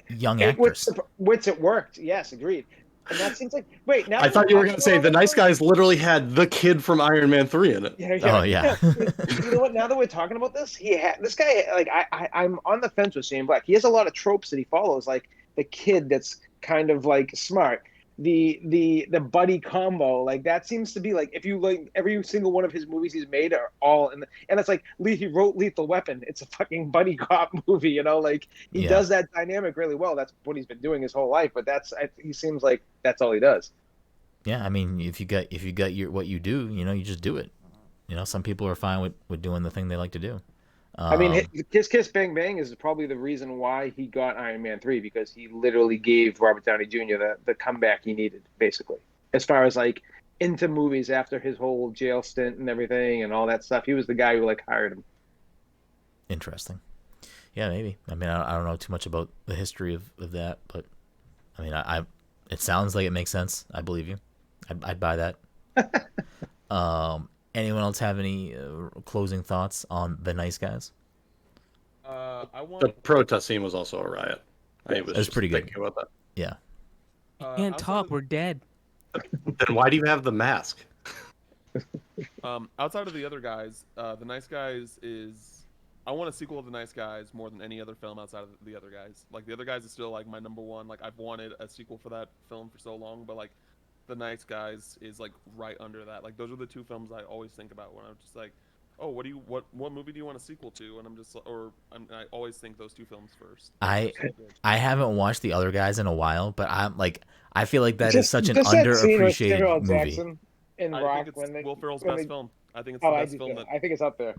young actress. Which it worked. Yes, agreed. And that seems like now I thought you were going to say The Nice Guys literally had the kid from Iron Man 3 in it. Yeah. Oh yeah. You know what? Now that we're talking about this, this guy like I'm on the fence with Shane Black. He has a lot of tropes that he follows, like the kid that's kind of like smart. The buddy combo, like that seems to be like if you like every single one of his movies he's made are all and it's like he wrote Lethal Weapon. It's a fucking buddy cop movie, like he does that dynamic really well. That's what he's been doing his whole life, but he seems like that's all he does. Yeah, I mean, if you got what you do, you just do it. Some people are fine with doing the thing they like to do. I mean, Kiss Kiss Bang Bang is probably the reason why he got Iron Man 3 because he literally gave Robert Downey Jr. the comeback he needed, basically. As far as like into movies after his whole jail stint and everything and all that stuff, he was the guy who like hired him. Interesting. Yeah, maybe. I mean, I don't know too much about the history of that, but I mean, it sounds like it makes sense. I believe you. I'd buy that. Anyone else have any closing thoughts on The Nice Guys? The protest scene was also a riot. It was pretty good. About that. Yeah. Can't talk. We're dead. Then why do you have the mask? Outside of the other guys, The Nice Guys is. I want a sequel of The Nice Guys more than any other film outside of the other guys. Like the other guys is still like my number one. Like I've wanted a sequel for that film for so long, but like The Nice Guys is like right under that. Like those are the two films I always think about when I'm just like, oh, what movie do you want a sequel to? And I'm just I always think those two films first. I haven't watched the other guys in a while, but I feel like that is such an underappreciated movie. In I Rock, think it's Will Ferrell's best film. I think it's the best film. I think it's up there.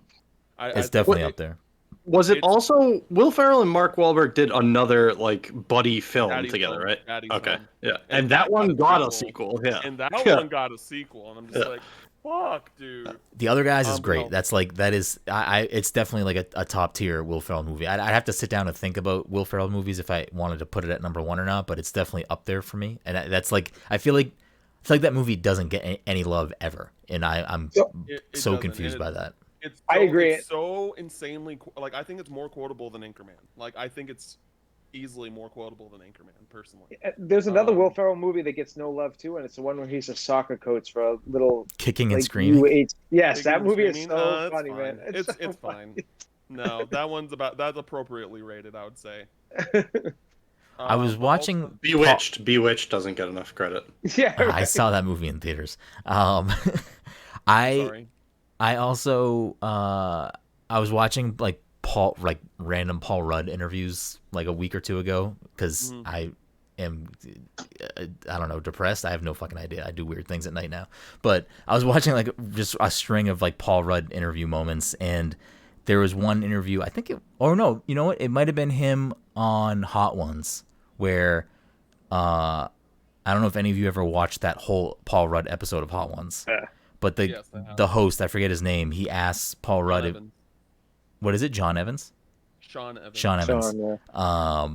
It's definitely up there. Was it also Will Ferrell and Mark Wahlberg did another like buddy film Daddy's together, film. right? Daddy's okay, film. yeah, and that one got a sequel. Yeah, and that one got a sequel, and I'm just like, fuck, dude. The other guys is great. That's like it's definitely like a top tier Will Ferrell movie. I'd have to sit down and think about Will Ferrell movies if I wanted to put it at number one or not, but it's definitely up there for me. And that's like I feel like that movie doesn't get any love ever, and I'm so confused by that. I agree. It's so insanely like I think it's more quotable than Anchorman. Like I think it's easily more quotable than Anchorman, personally. There's another Will Ferrell movie that gets no love too, and it's the one where he's a soccer coach for a little kicking and screaming. Yes, that movie is so funny, man. It's fine. No, that's appropriately rated, I would say. I was watching Bewitched. Bewitched doesn't get enough credit. Yeah, right. I saw that movie in theaters. Sorry. I also I was watching like random Paul Rudd interviews like a week or two ago because I am I don't know, depressed. I have no fucking idea. I do weird things at night now. But I was watching like just a string of like Paul Rudd interview moments, and there was one interview, I think no, you know what? It might have been him on Hot Ones, where I don't know if any of you ever watched that whole Paul Rudd episode of Hot Ones. Yeah. But the host, I forget his name, he asks Paul Rudd, what is it? John Evans? Sean Evans. Sean Evans. Sean, yeah.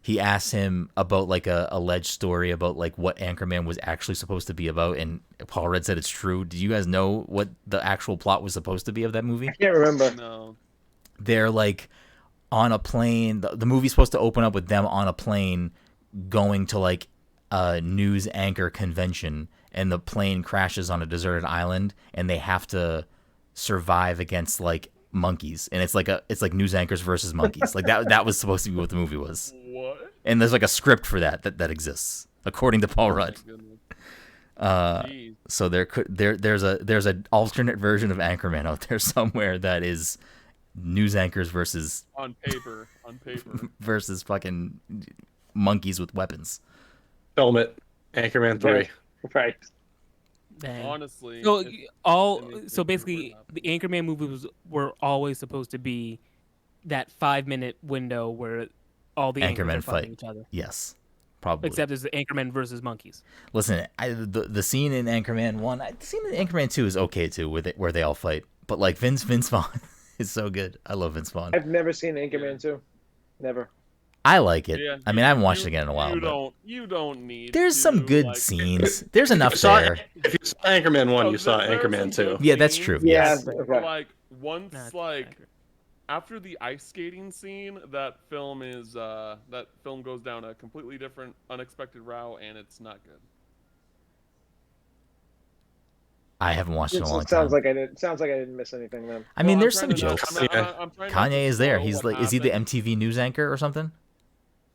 He asked him about like a alleged story about like what Anchorman was actually supposed to be about, and Paul Rudd said it's true. Do you guys know what the actual plot was supposed to be of that movie? I can't remember. No. They're like on a plane. The movie's supposed to open up with them on a plane going to like a news anchor convention, and the plane crashes on a deserted island, and they have to survive against like monkeys, and it's like news anchors versus monkeys. Like that was supposed to be what the movie was. What? And there's like a script for that exists according to Paul Rudd. So there's an alternate version of Anchorman out there somewhere that is news anchors versus on paper versus fucking monkeys with weapons. Film it. Anchorman 3. Right. Dang. Honestly. So basically, the Anchorman movies were always supposed to be that 5-minute window where all the anchors are fighting each other. Yes, probably. Except it's the Anchorman versus monkeys. Listen, the scene in Anchorman 1, the scene in Anchorman 2 is okay too, where they all fight. But like Vince Vaughn is so good. I love Vince Vaughn. I've never seen Anchorman 2. Never. I like it. Yeah, I mean, I haven't watched it again in a while. You don't need. There's some good scenes. There's enough there. If you saw Anchorman 1, you saw Anchorman 2. Yeah, that's true. Yeah. Yes. Okay. Like once, after the ice skating scene, that film goes down a completely different, unexpected route, and it's not good. I haven't watched it in a long time. Sounds like I didn't miss anything then. I mean, Well, there's some jokes. Kanye is there. He's like, is he the MTV news anchor or something?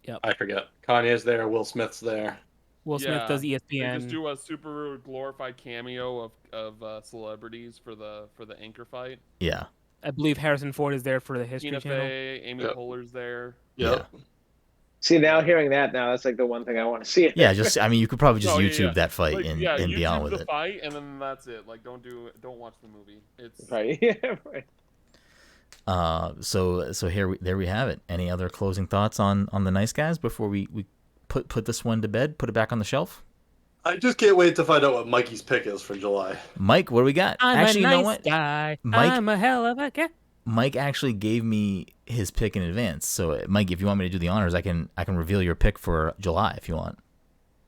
Yep. I forget. Kanye's there. Will Smith's there. Will Smith does They ESPN. just do a super glorified cameo of celebrities for the anchor fight. Yeah. I believe Harrison Ford is there for the History Tina Channel. Fey, Amy Poehler's there. Yep. Yeah. See, now hearing that that's like the one thing I want to see. Yeah, you could probably just YouTube that fight Like, and YouTube be on with the it. fight, and then that's it. Like, don't watch the movie. It's Right. Yeah. Right. So there we have it. Any other closing thoughts on the Nice Guys before we put this one to bed, put it back on the shelf? I just can't wait to find out what Mikey's pick is for July. Mike, what do we got? I'm you a know nice what? guy. Mike- I'm a hell of a guy. Mike actually gave me his pick in advance. So Mike, if you want me to do the honors, I can reveal your pick for July if you want.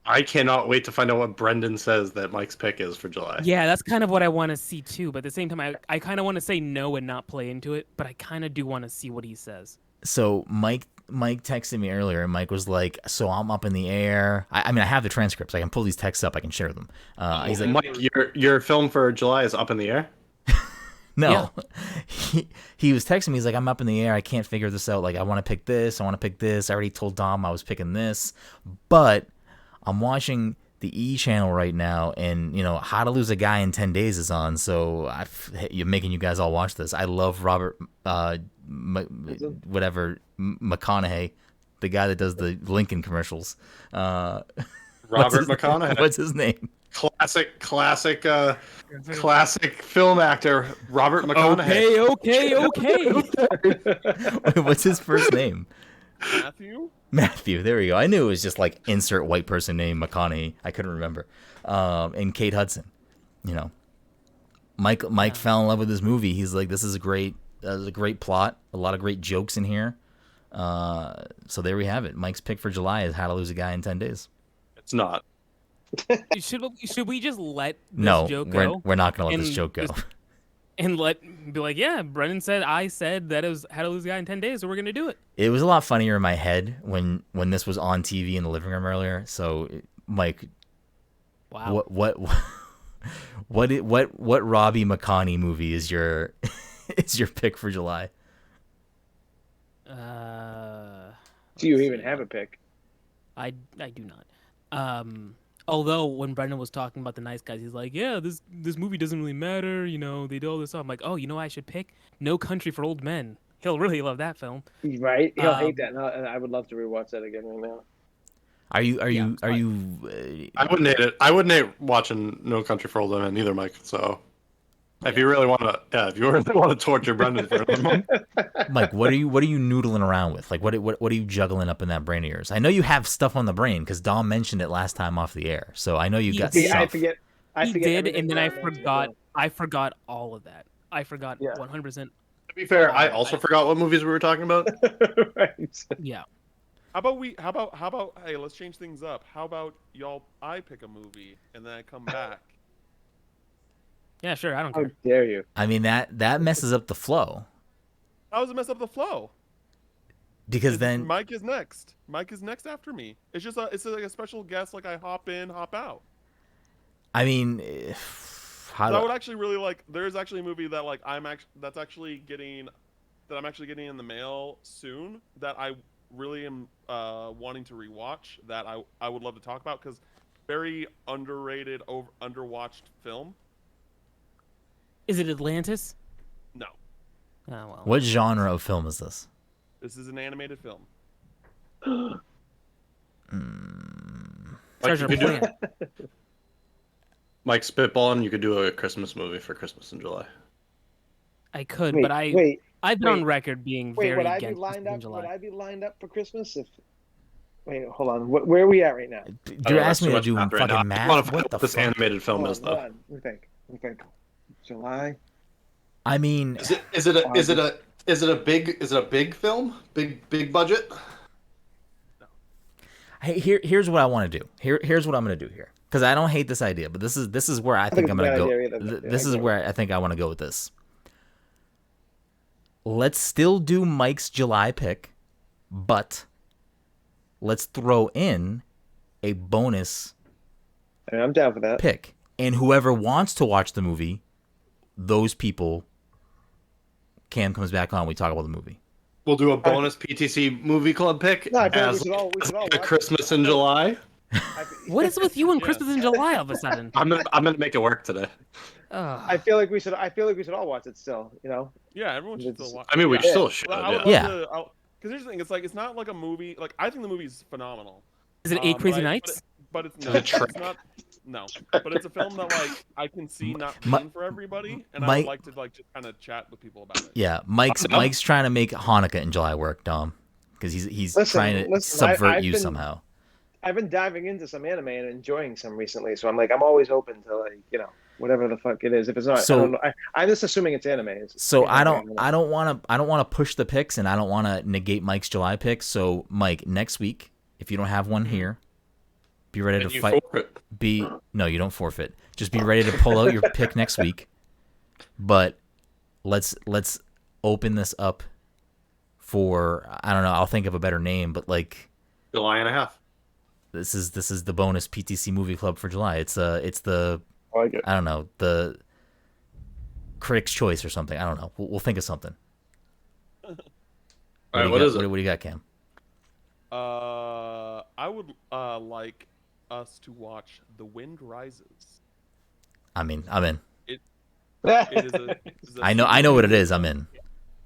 I cannot wait to find out what Brenden says that Mike's pick is for July. Yeah, that's kind of what I want to see too. But at the same time, I kind of want to say no and not play into it. But I kind of do want to see what he says. So Mike texted me earlier, and Mike was like, "So I'm up in the air." I mean, I have the transcripts. I can pull these texts up. I can share them. He's like, Mike, your film for July is up in the air? No, he was texting me. He's like, I'm up in the air. I can't figure this out. Like, I want to pick this. I want to pick this. I already told Dom I was picking this, but I'm watching the E channel right now, and How to Lose a Guy in 10 Days is on. So you're making you guys all watch this. I love Robert, McConaughey, the guy that does the Lincoln commercials. Robert McConaughey. What's his name? Classic film actor Robert McConaughey. Okay. What's his first name? Matthew. There we go. I knew it was just like insert white person name McConaughey. I couldn't remember. And Kate Hudson. Mike fell in love with this movie. He's like, this is a great plot. A lot of great jokes in here. So there we have it. Mike's pick for July is How to Lose a Guy in 10 Days. It's not. Should we just let this joke go? We're not going to let this joke go. And be like, yeah, Brenden said I said that it was How to Lose a Guy in 10 Days, so we're going to do it. It was a lot funnier in my head when this was on TV in the living room earlier. So, Mike, wow. What Robbie McConaughey movie is your pick for July? Do you even have a pick? I do not. Although when Brenden was talking about the Nice Guys, he's like, yeah, this movie doesn't really matter. They do all this stuff. I'm like, oh, what I should pick? No Country for Old Men. He'll really love that film. Right? He'll hate that. And I would love to rewatch that again right now. Are you? I wouldn't hate it. I wouldn't hate watching No Country for Old Men either, Mike. So If you really want to, if you really want to torture Brenden for another month, Mike, what are you noodling around with? Like, what are you juggling up in that brain of yours? I know you have stuff on the brain because Dom mentioned it last time off the air, so I know you got did. stuff. I forget. He did, everything and then that I mentioned as forgot. well. I forgot all of that. I forgot Yeah. 100%. to be fair, I also forgot what movies we were talking about. Right. Yeah. How about hey, let's change things up. How about I pick a movie and then I come back. Yeah, sure. I don't How care. dare you? I mean that messes up the flow How does it mess up the flow? because then Mike is next. Mike is next after me. It's just like a special guest. Like I hop in, hop out. I mean, how I do would actually really like. There's actually a movie that like I'm actually getting in the mail soon that I really am wanting to rewatch that I would love to talk about because very underrated, underwatched film. Is it Atlantis? No, Oh well. what genre of film is this? this is an animated film. Like, Treasure you could do, Planet. Mike spitballing, you could do a Christmas movie for Christmas in July. I could, Wait, but wait, I've been on wait. record being wait. very Would I be against lined Christmas in up? July. Would I be lined up for Christmas? If wait, hold on. Where are we at right now? You're That's asking too me to much do math right now. fucking I math? want to find What out the what this fuck? animated film Hold is, on, though. hold on. Let me think. July. I mean, Is it a big film? Big budget? hey, here's what I want to do. Here's what I'm going to do here because I don't hate this idea, but this is where I think it's I'm a going to bad go. idea either, but This I is get where I think I want to go with this. Let's still do Mike's July pick, but let's throw in a bonus I mean, I'm down for that. pick. And whoever wants to watch the movie, those people, Cam comes back on, we talk about the movie. We'll do a bonus PTC Movie Club pick No, I feel like as we should all a watch it. Christmas in July. What is with you and Yeah. Christmas in July all of a sudden? I'm gonna make it work today. I feel like we should. I feel like we should all watch it still. You know. Yeah, everyone should It's- still watch. I mean, we yeah. still should. I would Yeah. love to. Because here's the thing: it's not like a movie. Like I think the movie's phenomenal. Is it Eight Crazy but Nights? But The it's not. No, but it's a film that like I can see not being for everybody, and I would like to like just kind of chat with people about it. Yeah, Mike's trying to make Hanukkah in July work, Dom, because he's trying to subvert I've you been- somehow. I've been diving into some anime and enjoying some recently, so I'm always open to whatever the fuck it is. If it's not, So- I don't know. I'm just assuming it's anime. So I don't want to push the picks, and I don't want to negate Mike's July pick. So Mike, next week, if you don't have one here, be ready And to you fight. forfeit. No, you don't forfeit. Just be ready to pull out your pick next week. But let's open this up for, I don't know, I'll think of a better name, but like July and a half. this is the bonus PTC Movie Club for July. It's the I like it. I don't know, the Critics' Choice or something. I don't know. We'll think of something. All right, what is it? What do you got, Cam? I would like us to watch The Wind Rises. I mean, I'm in. It is a I know what it is. I'm in.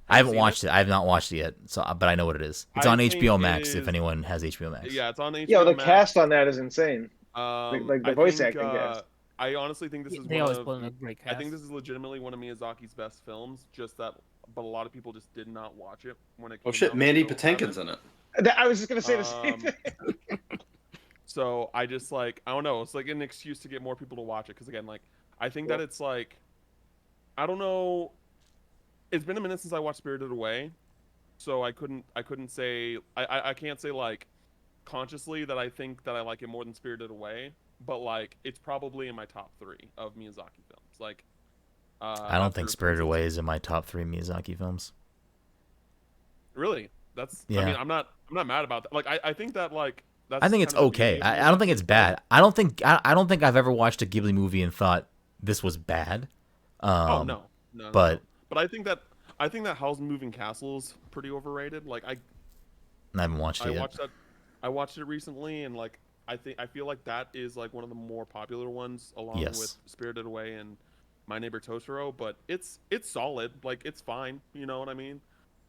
I haven't seen watched it. I have not watched it yet. So, but I know what it is. It's I on think HBO it Max. If is- anyone has HBO Max. Yeah, it's on HBO Yo, the Max. cast on that is insane. Like the voice acting cast. I honestly think this is They one always of. put in a great I cast. think this is legitimately one of Miyazaki's best films. But a lot of people just did not watch it when it came Oh shit, out. Mandy so Patinkin's haven't. in it. I was just gonna say the same Um, thing. So I just like I don't know. It's like an excuse to get more people to watch it because again, like I think that it's like I don't know. It's been a minute since I watched Spirited Away, so I couldn't say I can't say like consciously that I think that I like it more than Spirited Away, but like it's probably in my top 3 of Miyazaki films. Like I don't think after Spirited Princess- Away is in my top 3 Miyazaki films. Really, that's Yeah. I mean I'm not mad about that. Like I think that like that's I think it's kind of the okay. beauty of I don't think Miyazaki it's bad. I don't think I've ever watched a Ghibli movie and thought this was bad. Oh no. But But I think that Howl's Moving Castle is pretty overrated. Like I haven't watched it yet. I watched it recently, and like I feel like that is like one of the more popular ones, along Yes. with Spirited Away and My Neighbor Totoro. But it's solid. Like it's fine. You know what I mean?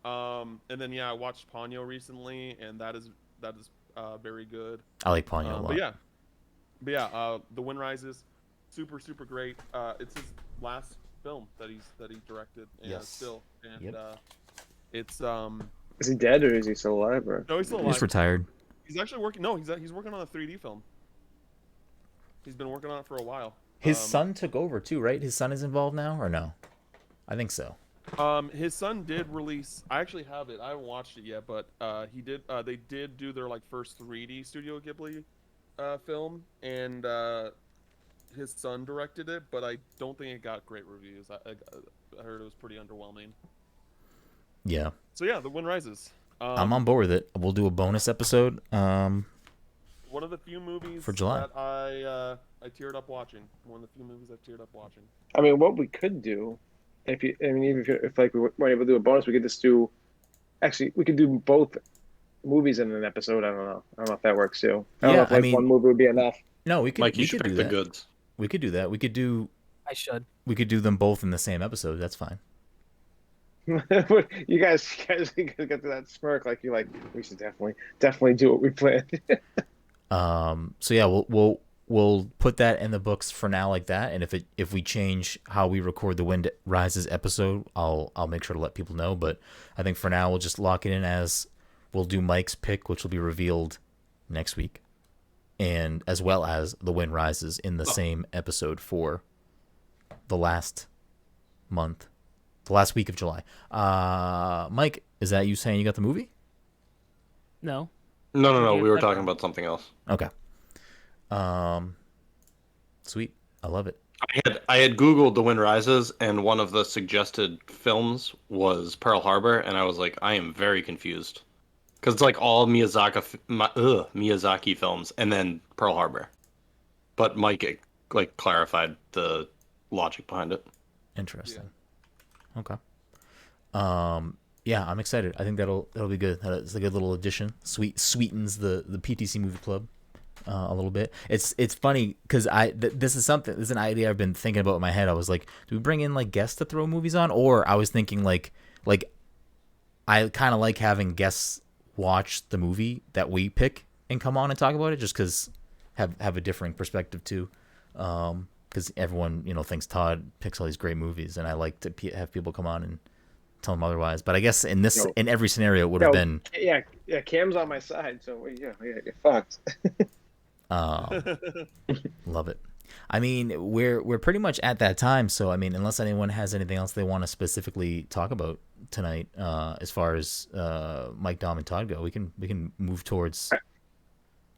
And then I watched Ponyo recently, and that is very good. I like Ponyo a lot. But yeah, The Wind Rises, super great. It's his last film that he directed. And Yes. Still, and Yep. it's Is he dead or is he still alive? Or no, he's still He's alive. retired. He's actually working. No, he's working on a 3D film. He's been working on it for a while. His son took over too, right? His son is involved now, or no? I think so. His son did release. I actually have it. I haven't watched it yet, but he did. They did do their like first 3D Studio Ghibli film, and his son directed it. But I don't think it got great reviews. I heard it was pretty underwhelming. Yeah. So yeah, The Wind Rises. I'm on board with it. We'll do a bonus episode. One of the few movies For July. that I teared up watching. One of the few movies I teared up watching. I mean, what we could do, even if like we weren't able to do a bonus, we could just do. Actually, we could do both movies in an episode. I don't know. I don't know if that works too. I don't know if like one movie would be enough. No, we could. Mike, you we should could pick do the that. goods. We could do that. We could do. I should. We could do them both in the same episode. That's fine. You guys got to that smirk like you're like we should definitely do what we planned. So yeah, we'll put that in the books for now like that. And if we change how we record the Wind Rises episode, I'll make sure to let people know. But I think for now we'll just lock it in as we'll do Mike's pick, which will be revealed next week, and as well as the Wind Rises in the same episode for the last month. The last week of July. Mike, is that you saying you got the movie? No. No. Yeah, We were that's talking fine. about something else. Okay. Sweet. I love it. I had Googled The Wind Rises, and one of the suggested films was Pearl Harbor, and I was like, I am very confused. Because it's like all Miyazaki films, and then Pearl Harbor. But Mike like clarified the logic behind it. Interesting. Okay. Yeah, I'm excited. I think that'll be good. It's a good little addition. Sweetens the PTC Movie Club a little bit. It's funny because this is an idea I've been thinking about in my head. I was like, do we bring in like guests to throw movies on? Or I was thinking like I kind of like having guests watch the movie that we pick and come on and talk about it, just because have a differing perspective too. Because everyone, thinks Todd picks all these great movies, and I like to have people come on and tell them otherwise. But I guess in every scenario, it would have been. Yeah. Cam's on my side, so yeah, you're fucked. Love it. I mean, we're pretty much at that time. So I mean, unless anyone has anything else they want to specifically talk about tonight, as far as Mike, Dom, and Todd go, we can move towards.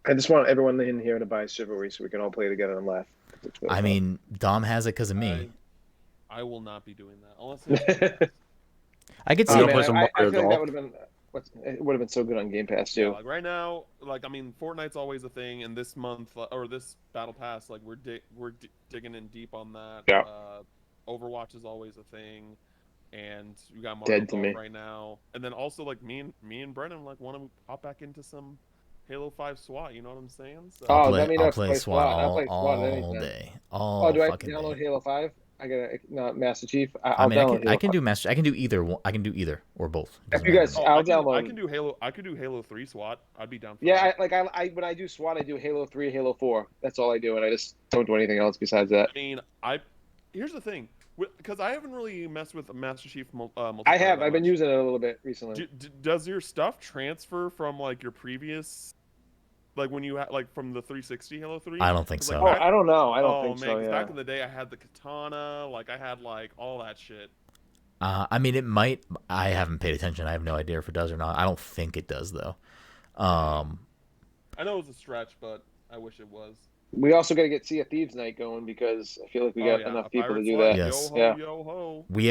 I just want everyone in here to buy Chivalry so we can all play together and laugh. I mean, Dom has it because of me. I will not be doing that unless. I could see. I'll it. play some I Mario feel like that Golf. would have been. It would have been so good on Game Pass too. Yeah, like right now, like I mean, Fortnite's always a thing, and this month or this Battle Pass, like we're digging in deep on that. Yeah. Overwatch is always a thing, and we got Dead to Mario me. Golf right now, and then also like me and Brenden like want to hop back into some Halo 5 SWAT. You know what I'm saying? So, Oh, I'll let me know I'll if you play play SWAT SWAT. I'll play SWAT all anytime. day. Oh, All do I fucking download day. Halo 5? I gotta Master Chief. I mean, download I can Halo do Master. I can do either. I can do either or both. It doesn't you matter. guys- oh, I'll I download. can do Halo. I could do Halo 3 SWAT. I'd be down for Yeah, that. I when I do SWAT, I do Halo 3, Halo 4. That's all I do, and I just don't do anything else besides that. I mean, here's the thing, because I haven't really messed with Master Chief multiplayer. I have. that I've been much. using it a little bit recently. Does your stuff transfer from like your previous, like when you had like from the 360 Halo 3? I don't think 'Cause, so. like, I don't know. I don't oh think man, so. 'cause Yeah. back in the day I had the katana, like I had like all that shit. I mean, it might. I haven't paid attention. I have no idea if it does or not. I don't think it does though. I know it was a stretch, but I wish it was. We also got to get Sea of Thieves night going because I feel like we got enough a people to Pirate's do Life, that. Yes. Yo ho, Yeah. yo ho. We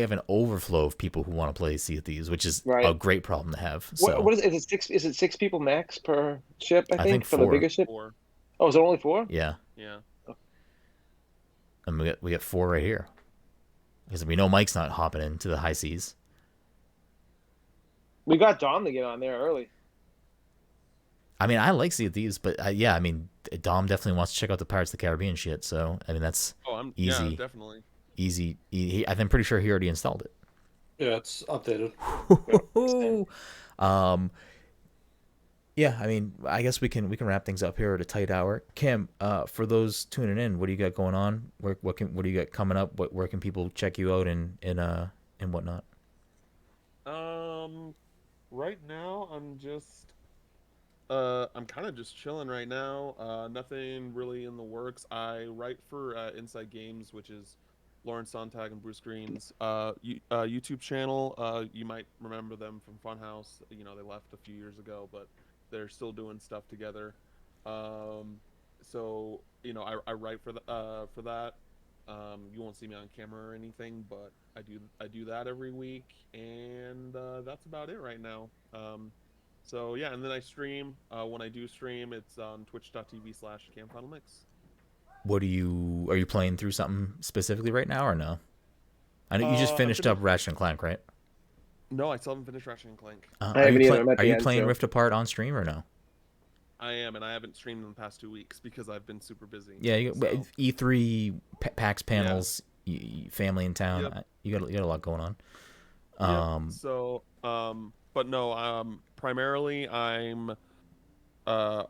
have an overflow of people who want to play Sea of Thieves, which is Right. a great problem to have. So What is it? Is it six? Is it 6 people max per ship? I think for the 4. biggest ship. 4. Oh, is it only 4? yeah, Yeah. and we got 4 right here because we know Mike's not hopping into the high seas. We got Dom to get on there early. I mean, I like Sea of Thieves, but yeah, I mean, Dom definitely wants to check out the Pirates of the Caribbean shit. So I mean, that's Oh, I'm Easy. Yeah, definitely. easy. I'm pretty sure he already installed it. Yeah, it's updated. Yeah, I mean, I guess we can wrap things up here at a tight hour. Kim, for those tuning in, what do you got going on? What do you got coming up? Where can people check you out and whatnot? Um, right now I'm kind of just chilling right now. Nothing really in the works. I write for Inside Games, which is Lawrence Sontag and Bruce Green's YouTube channel. You might remember them from Funhouse. You know, they left a few years ago, but they're still doing stuff together. Um, so you know, I write for that. You won't see me on camera or anything, but I do that every week, and that's about it right now. So yeah, and then I stream. When I do stream, it's on twitch.tv/CamFinalMix. Are you playing through something specifically right now or no? I know you just I'm finished up finished. Ratchet and Clank, right? No, I still haven't finished Ratchet and Clank. I haven't either. I'm at Are the you end playing too. Rift Apart on stream or no? I am, and I haven't streamed in the past 2 weeks because I've been super busy. Yeah, So E3 PAX yeah, panels, family in town. yep, You got a lot going on. yep. Um, So but no, primarily I'm uh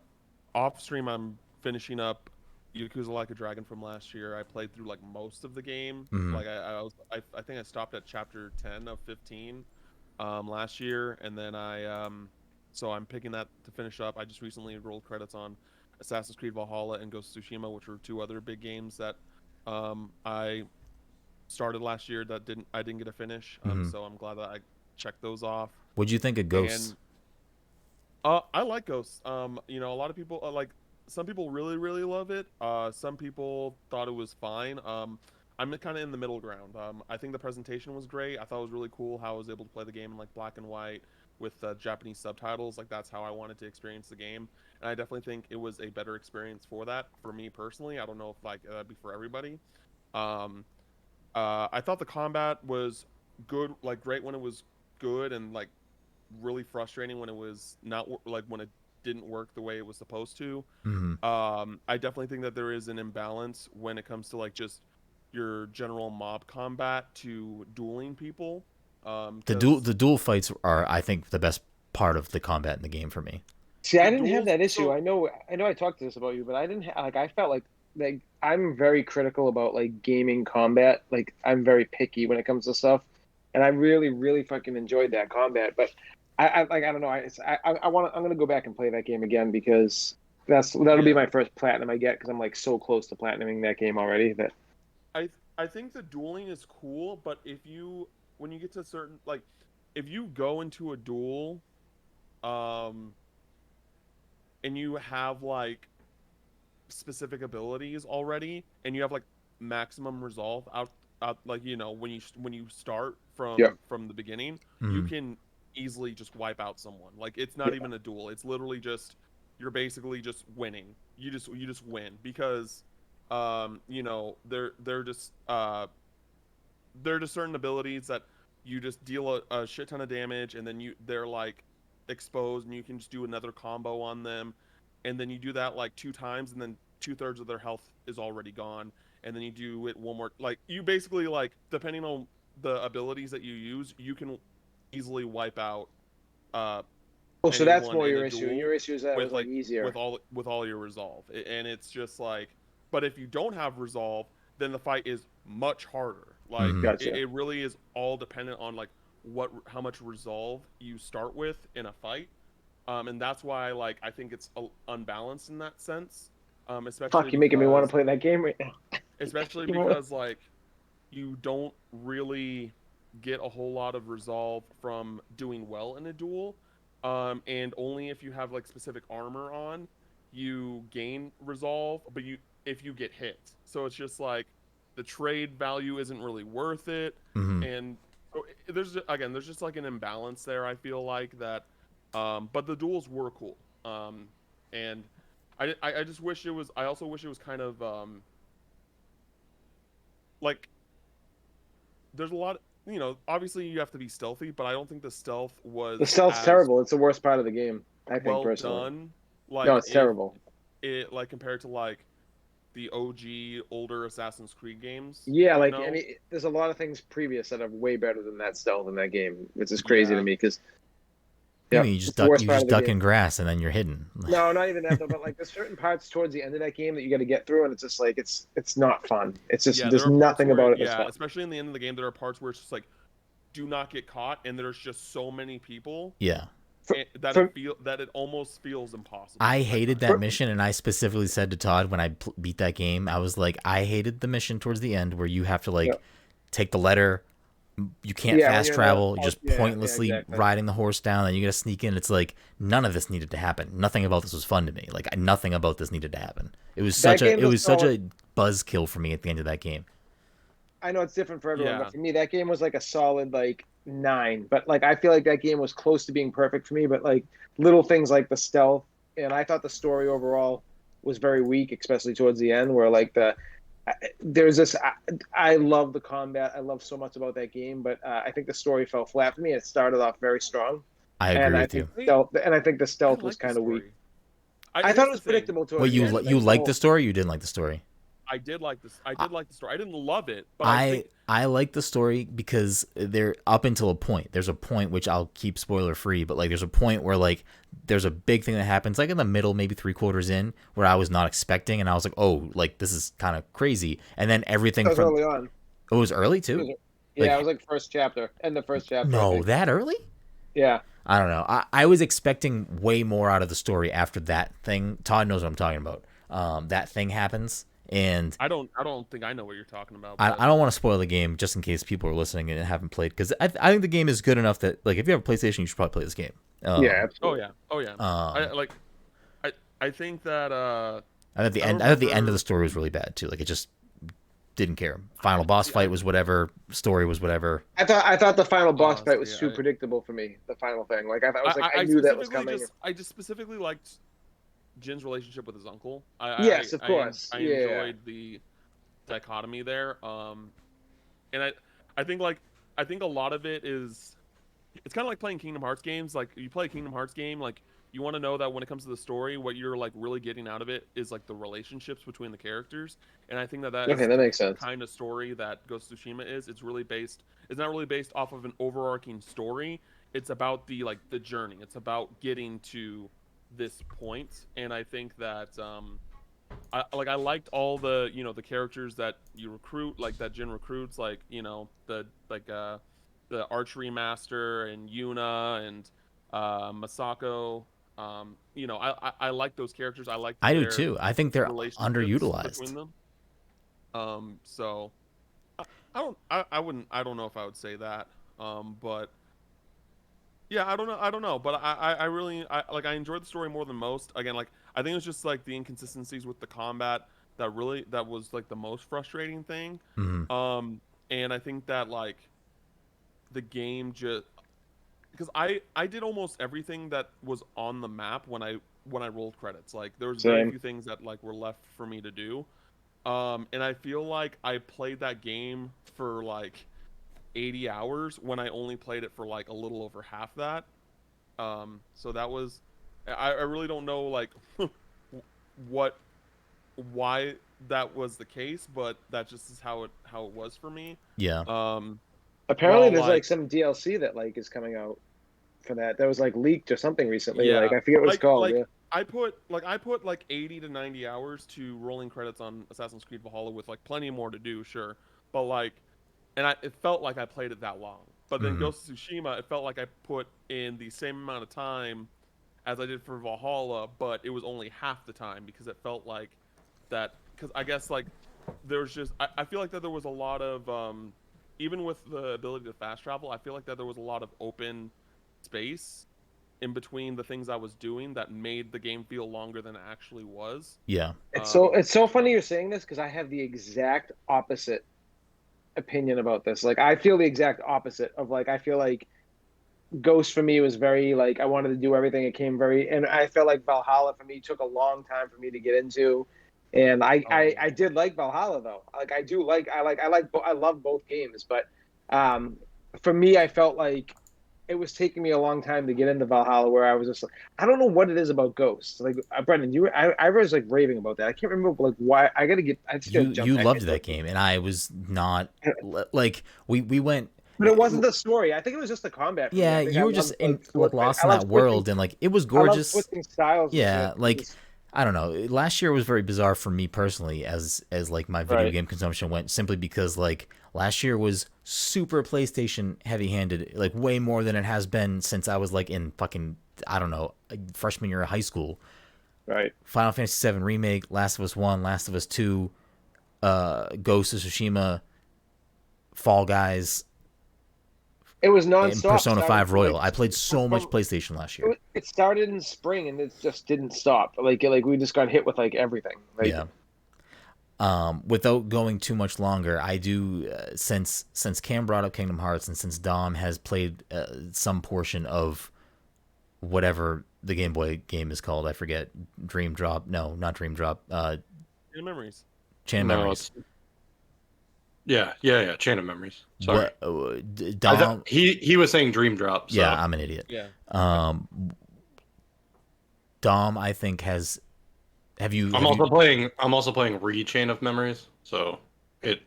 off stream. I'm finishing up Yakuza Like a Dragon from last year. I played through like most of the game. mhm. Like I think I stopped at chapter 10 of 15 last year, and then so I'm picking that to finish up. I just recently rolled credits on Assassin's Creed Valhalla and Ghost of Tsushima, which were two other big games that I started last year that I didn't get to finish. Mhm. So I'm glad that I checked those off. What'd you think of Ghosts? And I like Ghosts. You know, a lot of people some people really really love it. Some people thought it was fine. I'm kind of in the middle ground. I think the presentation was great. I thought it was really cool how I was able to play the game in like black and white with Japanese subtitles. Like that's how I wanted to experience the game, and I definitely think it was a better experience for that for me personally. I don't know if like that'd be for everybody. Um, I thought the combat was good, like great when it was good, and like really frustrating when it was not like when it didn't work the way it was supposed to. Mhm. I definitely think that there is an imbalance when it comes to like just your general mob combat to dueling people. Because The duel fights are, I think, the best part of the combat in the game for me. See, the I didn't have duels, that issue. so I know I talked to this about you, but I didn't like I felt like I'm very critical about like gaming combat. Like I'm very picky when it comes to stuff. And I really, really fucking enjoyed that combat. But I don't know. I'm gonna go back and play that game again because that'll be yeah, my first platinum I get because I'm like so close to platinuming that game already that I think the dueling is cool, but if you when you get to certain like if you go into a duel, um, and you have like specific abilities already and you have like maximum resolve out like you know when you start yeah, from the beginning, you Mhm. can easily just wipe out someone. Like it's not yeah. even a duel, it's literally just you're basically just winning. You just win because you know they're just certain abilities that you just deal a shit ton of damage, and then they're like exposed, and you can just do another combo on them, and then you do that like two times, and then 2/3 of their health is already gone, and then you do it one more. Like you basically like depending on the abilities that you use, you can easily wipe out uh Oh, so that's anyone more in a your issue. duel Your issue is that it was with like like easier. with all your resolve. And it's just like, but if you don't have resolve, then the fight is much harder. Like Mhm. Gotcha. it really is all dependent on like how much resolve you start with in a fight. And that's why like I think it's unbalanced in that sense. Fuck, you're making me want to play that game right now. Especially You know what? because like you don't really get a whole lot of resolve from doing well in a duel. And only if you have like specific armor on, you gain resolve, but you if you get hit. So it's just like the trade value isn't really worth it. Mhm. And so there's just like an imbalance there, I feel like that. But the duels were cool. And I just wish it was I also wish it was kind of like there's a lot, you know, obviously you have to be stealthy, but I don't think the stealth The was stealth's as terrible. It's the worst part of the game, I think well personally. done No, like it's if terrible. it like compared to like the OG older Assassin's Creed games, Yeah, you like know? there's a lot of things previous that are way better than that stealth in that game, which is crazy to Yeah. me because You Yeah, mean you it's the worst part of the duck game. in grass and then you're hidden. No, not even that though. But like, there's certain parts towards the end of that game that you got to get through, and it's just like it's not fun. It's just Yeah, there there's are parts nothing where, about it that's yeah, fun. especially in the end of the game, there are parts where it's just like, do not get caught, and there's just so many people Yeah. that For, it almost feels impossible. I at hated times. that mission, and I specifically said to Todd when I beat that game, I was like, I hated the mission towards the end where you have to like yeah, take the letter. You can't yeah, when fast you're in the travel. You're just yeah, pointlessly exactly. riding the horse down, and you gotta sneak in. It's like none of this needed to happen. Nothing about this was fun to me. Like nothing about this needed to happen. It was That game's a such solid. a buzzkill for me at the end of that game. I know it's different for everyone, Yeah, but for me, that game was like a solid like 9. But like, I feel like that game was close to being perfect for me. But like little things like the stealth, and I thought the story overall was very weak, especially towards the end, where like there's this. I love the combat. I love so much about that game, but I think the story fell flat for me. It started off very strong, I and agree I with think you. the I stealth was like the kind of weak. story. I thought Here's it the was thing. predictable Well, towards the end. you Like, liked the story? Or you didn't like the story? I did like this. I did like the story. I didn't love it, but I like the story because they're up until a point. There's a point which I'll keep spoiler free, but like there's a point where like there's a big thing that happens like in the middle, maybe 3/4 in, where I was not expecting, and I was like, oh, like this is kind of crazy. And then everything that was from early on. it was early It too. was, yeah, it Like was like first chapter, and the first chapter, I no, think. that early? Yeah. I don't know. I was expecting way more out of the story after that thing. Todd knows what I'm talking about. That thing happens, and I don't think I know what you're talking about. I But don't want to spoil the game just in case people are listening and haven't played, because I think the game is good enough that like if you have a PlayStation, you should probably play this game. Yeah, absolutely. oh yeah. Um, I think that I thought the I end. I thought the end of remember- the story was really bad too. Like it just didn't care. Final boss see, fight was whatever. Story was whatever. I thought the final boss fight was Honestly, too predictable for me. The final thing, like I knew that was coming. I just specifically liked Jin's relationship with his uncle. Yes, of course. I Yeah. enjoyed the dichotomy there. And I think I think a lot of it is, it's kind of like playing Kingdom Hearts games. Like you play a Kingdom Hearts game, like you want to know that when it comes to the story, what you're like really getting out of it is like the relationships between the characters. And I think that Okay, is that makes sense. kind of story that Ghost of Tsushima is. It's really based. It's not really based off of an overarching story. It's about the journey. It's about getting to this point. And I think that I liked all the the characters that you recruit, like that Jin recruits, like the archery master and Yuna and Masako. I like those characters. I like I do their too. I think they're relationships underutilized. between them. So I wouldn't, I don't know if I would say that. But yeah, I don't know. But I really, I enjoyed the story more than most. Again, like I think it was just like the inconsistencies with the combat that was like the most frustrating thing. Mhm. And I think that like the game just, because I did almost everything that was on the map when I rolled credits. Like there was very Same. few things that like were left for me to do. And I feel like I played that game for like 80 hours when I only played it for like a little over half that. So that was, I really don't know like why that was the case, but that just is how it was for me. Yeah. Apparently, Well, there's like- like some DLC that like is coming out for that. That was like leaked or something recently. Yeah. Like I forget what it's called. Yeah. I put like 80 to 90 hours to rolling credits on Assassin's Creed Valhalla with like plenty more to do, sure. But like, it felt like I played it that long. But then Mhm. Ghost of Tsushima, it felt like I put in the same amount of time as I did for Valhalla, but it was only half the time because it felt like that, because I guess like there's just, I feel like that there was a lot of even with the ability to fast travel, I feel like that there was a lot of open space in between the things I was doing that made the game feel longer than it actually was. Yeah. It's so funny you're saying this because I have the exact opposite opinion about this. Like I feel the exact opposite of like I feel like Ghost for me was very like I wanted to do everything. It came very, and I felt like Valhalla for me took a long time for me to get into. And I did like Valhalla though. Like I love both games, but for me I felt like it was taking me a long time to get into Valhalla, where I was just like, I don't know what it is about Ghosts. Like Brenden, I was like raving about that. I can't remember like why. I just gotta jump You back loved into that it. game, and I was not like we went. But it wasn't the story. I think it was just the combat for me. Yeah, I think I you were just loved in like lost I in love that switching. world, and like it was I love gorgeous. switching styles and Yeah, shit. like I don't know. Last year was very bizarre for me personally, as like my video Right. game consumption went, simply because like last year was super PlayStation heavy handed, like way more than it has been since I was like in fucking, I don't know, freshman year of high school. Right. Final Fantasy VII Remake, Last of Us 1, Last of Us 2, Ghost of Tsushima, Fall Guys, It was and nonstop Persona starting 5 from Royal. like I played so much from PlayStation last year. it started in spring and it just didn't stop. Like we just got hit with like everything. Like Yeah. Without going too much longer, I do since Cam brought up Kingdom Hearts, and since Dom has played some portion of whatever the Game Boy game is called, I forget. Dream Drop? No, not Dream Drop. Your memories. Chain of No, Memories. yeah. Chain of Memories. Sorry. What? I Dom? he was saying Dream Drop. So. Yeah, I'm an idiot. Yeah. Um, Dom, I think has. Have you? I'm have also you, playing. I'm also playing Chain of Memories. So it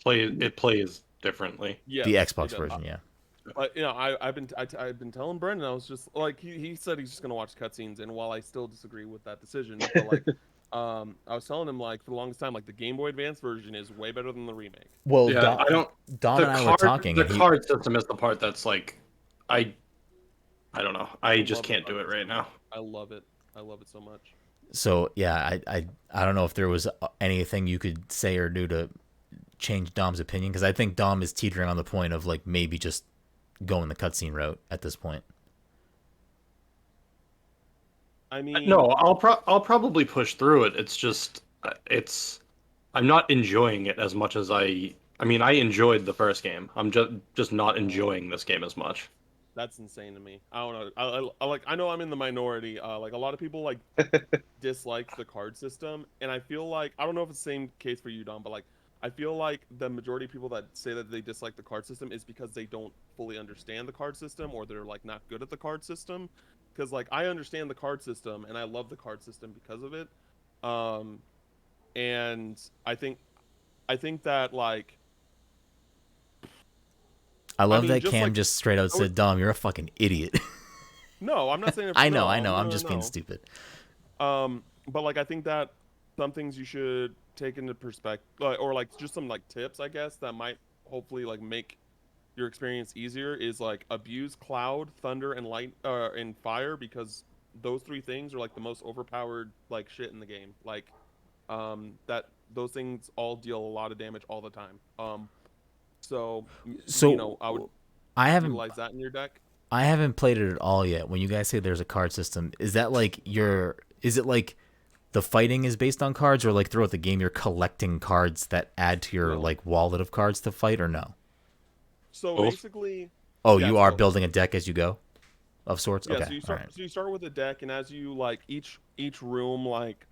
plays differently. Yes, the it Xbox does. version? Yeah. But I've been telling Brenden, I was just like he said he's just gonna watch cutscenes, and while I still disagree with that decision, but like I was telling him like for the longest time like the Game Boy Advance version is way better than the remake. Well, Yeah, I don't. Dom The and I were talking, the and he. card system is the part that's like, I don't know. I just love the can't do card it right system. now. I love it. I love it so much. So yeah, I don't know if there was anything you could say or do to change Dom's opinion, because I think Dom is teetering on the point of like maybe just going the cutscene route at this point. I mean, No, I'll probably push through it. It's just I'm not enjoying it as much as I mean, I enjoyed the first game. I'm just not enjoying this game as much. that's insane to me. I don't know. I like I know I'm in the minority. Like a lot of people like dislike the card system, and I feel like I don't know if it's the same case for you, Dom, but like I feel like the majority of people that say that they dislike the card system is because they don't fully understand the card system, or they're like not good at the card system. Because like I understand the card system and I love the card system because of it. Um, and I think that like I love mean that just Cam like just straight out said, "Dom, you're a fucking idiot." no, I'm not saying I no, know, I know. no, I'm no, just being no. stupid. But like I think that some things you should take into perspective, or like just some like tips, I guess, that might hopefully like make your experience easier is like abuse cloud, thunder, and light, and fire, because those three things are like the most overpowered like shit in the game. Like, that those things all deal a lot of damage all the time. So you know, So I would I haven't utilize that in your deck. I haven't played it at all yet. When you guys say there's a card system, is that like is it like the fighting is based on cards, or like throughout the game you're collecting cards that add to your No. like wallet of cards to fight, or no? So Both. basically, Oh, yes, you are both. building a deck as you go, of sorts. Yeah, Okay, so you all start right. so you start with a deck, and as you like each room like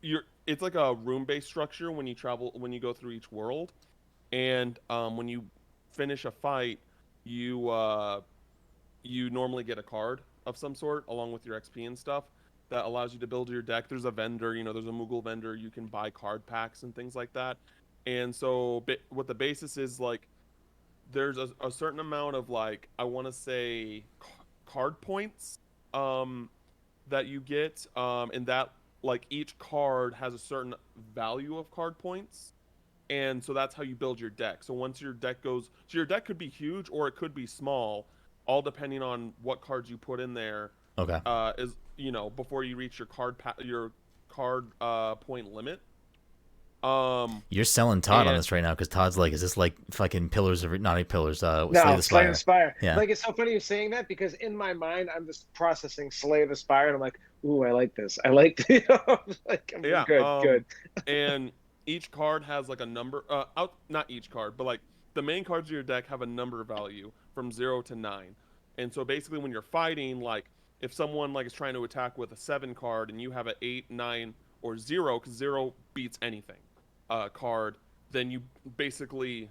you're it's like a room based structure when you go through each world, and when you finish a fight, you you normally get a card of some sort along with your XP and stuff that allows you to build your deck. There's a vendor, you know, there's a Moogle vendor, you can buy card packs and things like that. And so what the basis is like there's a certain amount of like I want to say card points um that you get and that like each card has a certain value of card points, and so that's how you build your deck. So once your deck goes, so your deck could be huge or it could be small, all depending on what cards you put in there. Okay. Is you know before you reach your your card point limit. You're selling Todd on And this right now, because Todd's like, is this like fucking Pillars of not even Pillars, Slay no, the Slay the Spire? Spire. Yeah. Like it's so funny you saying that because in my mind I'm just processing Slay the Spire and I'm like, ooh, I like this. I like like I'm yeah, good. and each card has like a number. Not each card, but like the main cards of your deck have a number value from 0 to 9. And so basically, when you're fighting, like if someone like is trying to attack with a 7 card and you have an 8, 9, or 0, because 0 beats anything, card, then you basically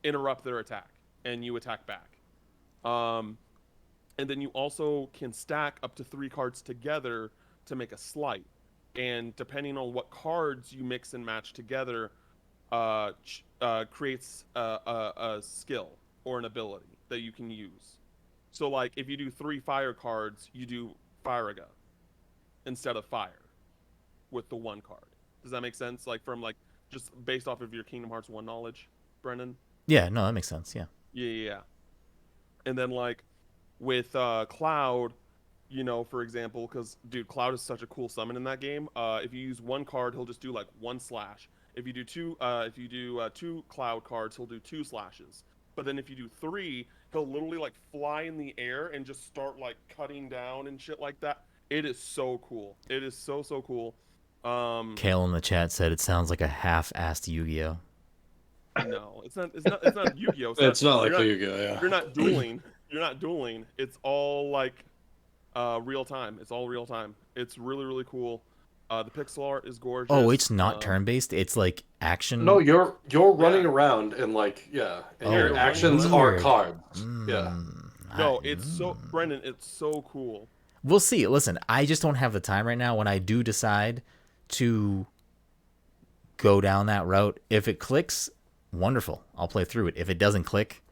interrupt their attack and you attack back. Um, and then you also can stack up to 3 cards together to make a slight. And depending on what cards you mix and match together, creates a skill or an ability that you can use. So like if you do 3 fire cards, you do Firaga instead of fire with the 1 card. Does that make sense? Like from like just based off of your Kingdom Hearts 1 knowledge, Brendan? Yeah, no, that makes sense. Yeah. Yeah. And then like with Cloud, you know, for example, because dude, Cloud is such a cool summon in that game. If you use 1 card, he'll just do like 1 slash. If you do 2 Cloud cards, he'll do 2 slashes. But then if you do 3, he'll literally like fly in the air and just start like cutting down and shit like that. It is so cool. It is so cool. Kale in the chat said it sounds like a half-assed Yu-Gi-Oh. No, it's not. It's not Yu-Gi-Oh. It's not like Yu-Gi-Oh. Yeah. You're not dueling. You're not dueling. It's all like real time. It's all real time. It's really cool. The pixel art is gorgeous. Oh, it's not turn-based. It's like action. No, you're running around and like and your actions are cards. Yeah. No, it's so Brendan. It's so cool. We'll see. Listen, I just don't have the time right now. When I do decide to go down that route, if it clicks, wonderful. I'll play through it. If it doesn't click,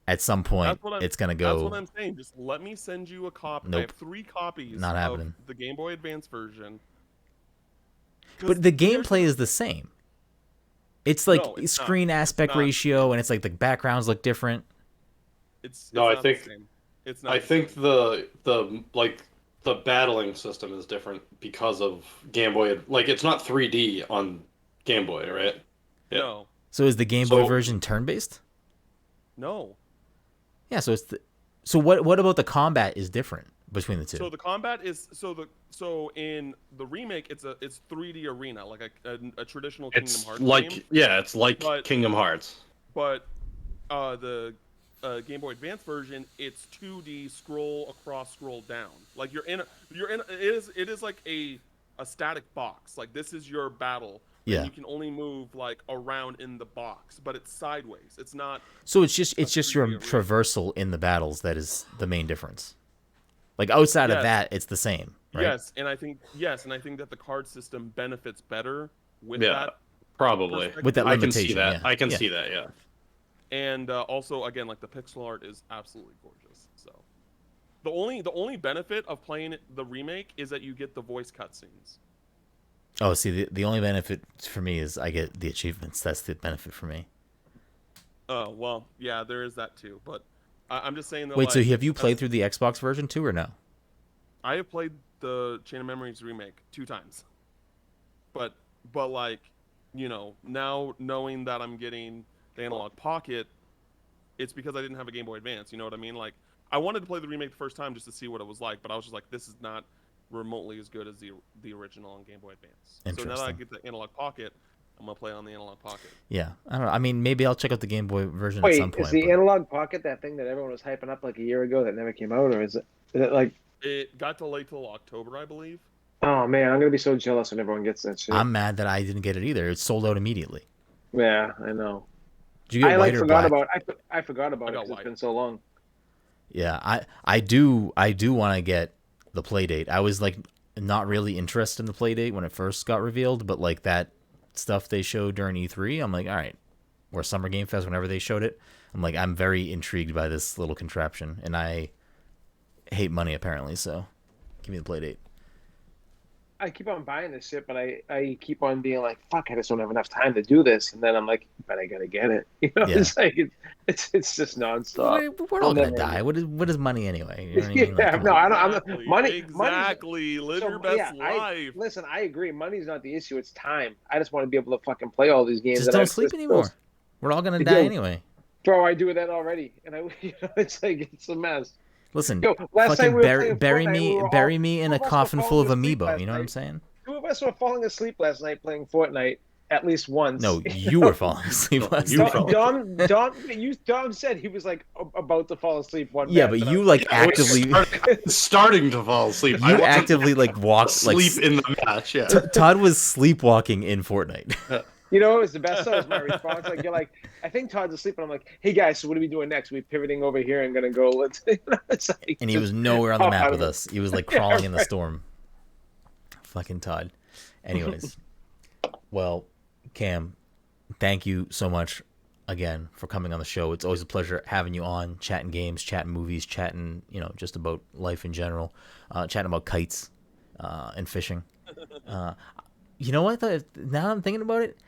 at some point, it's going to go. That's what I'm saying. Just let me send you a copy. Nope. I have 3 copies Not happening. of the Game Boy Advance version. But the gameplay is the same. It's like screen aspect ratio, and it's like the backgrounds look different. It's no, I not think the same. It's not. I think the battling system is different because of Game Boy. Like it's not 3D on Game Boy, right? Yeah. No. So is the Game Boy version turn-based? No. Yeah. So it's so what about the combat is different between the two? So the combat is so in the remake it's 3D arena like a traditional Kingdom Hearts game. It's like Kingdom Hearts. But the Game Boy Advance version, it's 2D scroll across, scroll down. Like it is like a static box. Like this is your battle. Yeah. And you can only move like around in the box, but it's sideways. It's not. So it's just your traversal in the battles that is the main difference. Like outside of that, it's the same, right? Yes, and I think that the card system benefits better with that. Probably with that limitation. I can see that. Yeah. And also, again, like the pixel art is absolutely gorgeous. So, the only benefit of playing the remake is that you get the voice cutscenes. Oh, see, the only benefit for me is I get the achievements. That's the benefit for me. Oh well, yeah, there is that too. But I'm just saying that. Wait, so have you played through the Xbox version too, or no? I have played the Chain of Memories remake 2 times. But like, you know, now knowing that I'm getting the Analog Pocket, it's because I didn't have a Game Boy Advance. You know what I mean? Like, I wanted to play the remake the first time just to see what it was like, but I was just like, this is not remotely as good as the original on Game Boy Advance. So now that I get the Analog Pocket, I'm gonna play on the Analog Pocket. Yeah, I don't know. I mean, maybe I'll check out the Game Boy version at some point. Is the Analog Pocket that thing that everyone was hyping up like a year ago that never came out, or is it like? It got delayed till October, I believe. Oh man, I'm gonna be so jealous when everyone gets that shit. I'm mad that I didn't get it either. It sold out immediately. Yeah, I know. Did you get white or black? I forgot about it because it's been so long. Yeah, I do want to get the Playdate. I was like not really interested in the Playdate when it first got revealed, but like that stuff they showed during E3, I'm like, all right. Or Summer Game Fest, whenever they showed it, I'm like, I'm very intrigued by this little contraption, and I hate money apparently, so give me the Playdate. I keep on buying this shit, but I keep on being like, fuck, I just don't have enough time to do this. And then I'm like, but I gotta get it. You know, it's like it's just nonstop. We're all gonna die. What is money anyway? You know what I mean? Yeah, no, I don't. I'm money. Exactly. Live your best life. Listen, I agree. Money's not the issue. It's time. I just want to be able to fucking play all these games. Just don't sleep anymore. We're all gonna die anyway. Bro, I do that already, and it's like it's a mess. Listen, Yo, fucking bury me in a coffin full of amiibo. You know what I'm saying? 2 of us were falling asleep last night playing Fortnite at least once. No, you were falling asleep last night. Dom said he was like about to fall asleep one night. Yeah, but you like actively starting to fall asleep. You actively like walked sleep in the match. Yeah, Todd was sleepwalking in Fortnite. You know, it was the best. That was my response. Like, you're like, I think Todd's asleep, and I'm like, hey guys, so what are we doing next? Are we pivoting over here and gonna go? It's like, and he was nowhere on the map with us. He was like crawling in the storm. Fucking Todd. Anyways, well, Cam, thank you so much again for coming on the show. It's always a pleasure having you on, chatting games, chatting movies, chatting, just about life in general, chatting about kites and fishing. You know what, though? Now I'm thinking about it,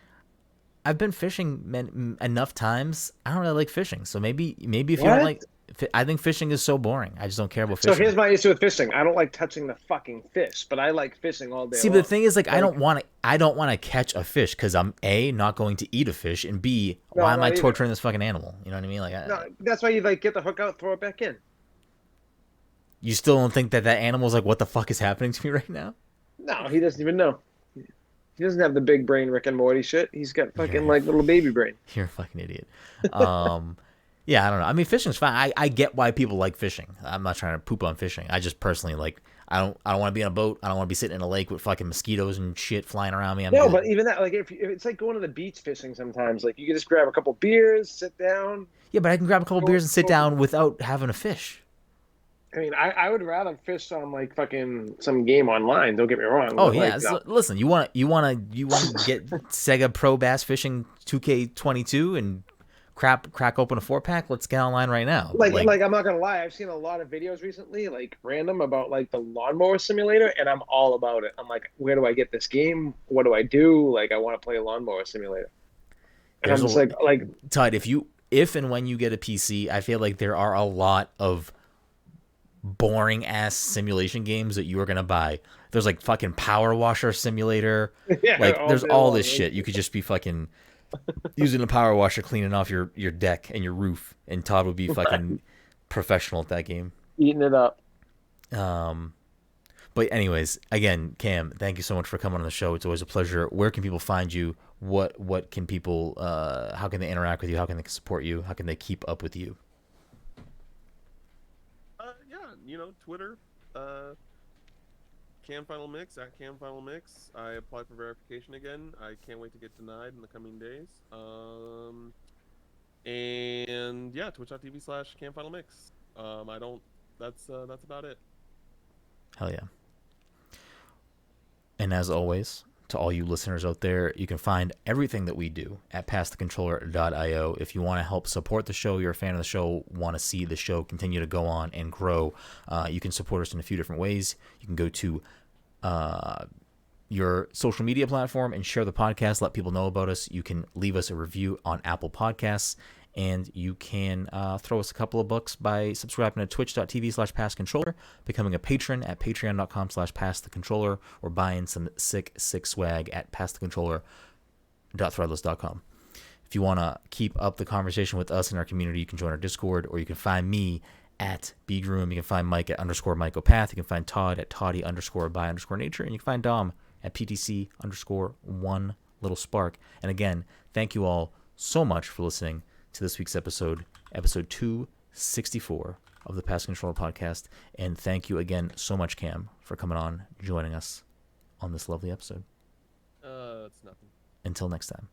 I've been fishing enough times. I don't really like fishing. So maybe if you don't What? like, I think fishing is so boring. I just don't care about So fishing. here's my issue with fishing. I don't like touching the fucking fish, but I like fishing all day See, but the long. thing is, like, I Like, don't want to. I don't want to catch a fish because I'm A, not going to eat a fish, and B, no, why I'm am I not either. torturing this fucking animal? You know what I mean? Like, No, that's why you like get the hook out, throw it back in. you still don't think that animal's like, what the fuck is happening to me right now? No, he doesn't even know. He doesn't have the big brain Rick and Morty shit. He's got fucking You're, like little baby brain. you're a fucking idiot. Yeah, I don't know. I mean, fishing's fine. I get why people like fishing. I'm not trying to poop on fishing. I just personally like. I don't want to be in a boat. I don't want to be sitting in a lake with fucking mosquitoes and shit flying around me. I'm No, good. but even that, like, if it's like going to the beach fishing sometimes, like you can just grab a couple beers, sit down. Yeah, but I can grab a couple beers and sit down without having a fish. I mean, I would rather fish on like fucking some game online. Don't get me wrong. Oh but, yeah, like, no. listen. You want to get Sega Pro Bass Fishing 2K22 and crack open a 4-pack? Let's get online right now. Like I'm not gonna lie, I've seen a lot of videos recently, like random about like the lawnmower simulator, and I'm all about it. I'm like, where do I get this game? What do I do? Like, I want to play a lawnmower simulator. And There's I'm just a- like, Todd, if and when you get a PC, I feel like there are a lot of boring ass simulation games that you are gonna buy. There's like fucking Power Washer Simulator. yeah, Like there's day all long, this right? shit. You could just be fucking using a power washer cleaning off your deck and your roof, and Todd would be fucking professional at that game. Eating it up. But anyways, again, Cam, thank you so much for coming on the show. It's always a pleasure. Where can people find you? What can people? How can they interact with you? How can they support you? How can they keep up with you? Yeah, Twitter, Cam Final Mix at Cam Final Mix. I applied for verification again. I can't wait to get denied in the coming days. And yeah, twitch.tv/Cam Final Mix. I don't. That's about it. Hell yeah. And as always, to all you listeners out there, you can find everything that we do at passthecontroller.io. If you want to help support the show, you're a fan of the show, want to see the show continue to go on and grow, you can support us in a few different ways. You can go to your social media platform and share the podcast, let people know about us. You can leave us a review on Apple Podcasts, and you can throw us a couple of bucks by subscribing to twitch.tv/passcontroller, becoming a patron at patreon.com/passthecontroller, or buying some sick swag at passthecontroller.threadless.com. If you want to keep up the conversation with us in our community, you can join our Discord, or you can find me at BGroom. You can find Mike at _MikeOpath. You can find Todd at Toddy_by_nature. And you can find Dom at PTC_1little_spark. And again, thank you all so much for listening to this week's episode 264 of the Pass Controller Podcast. And thank you again so much, Cam, for coming on, joining us on this lovely episode. It's nothing. Until next time.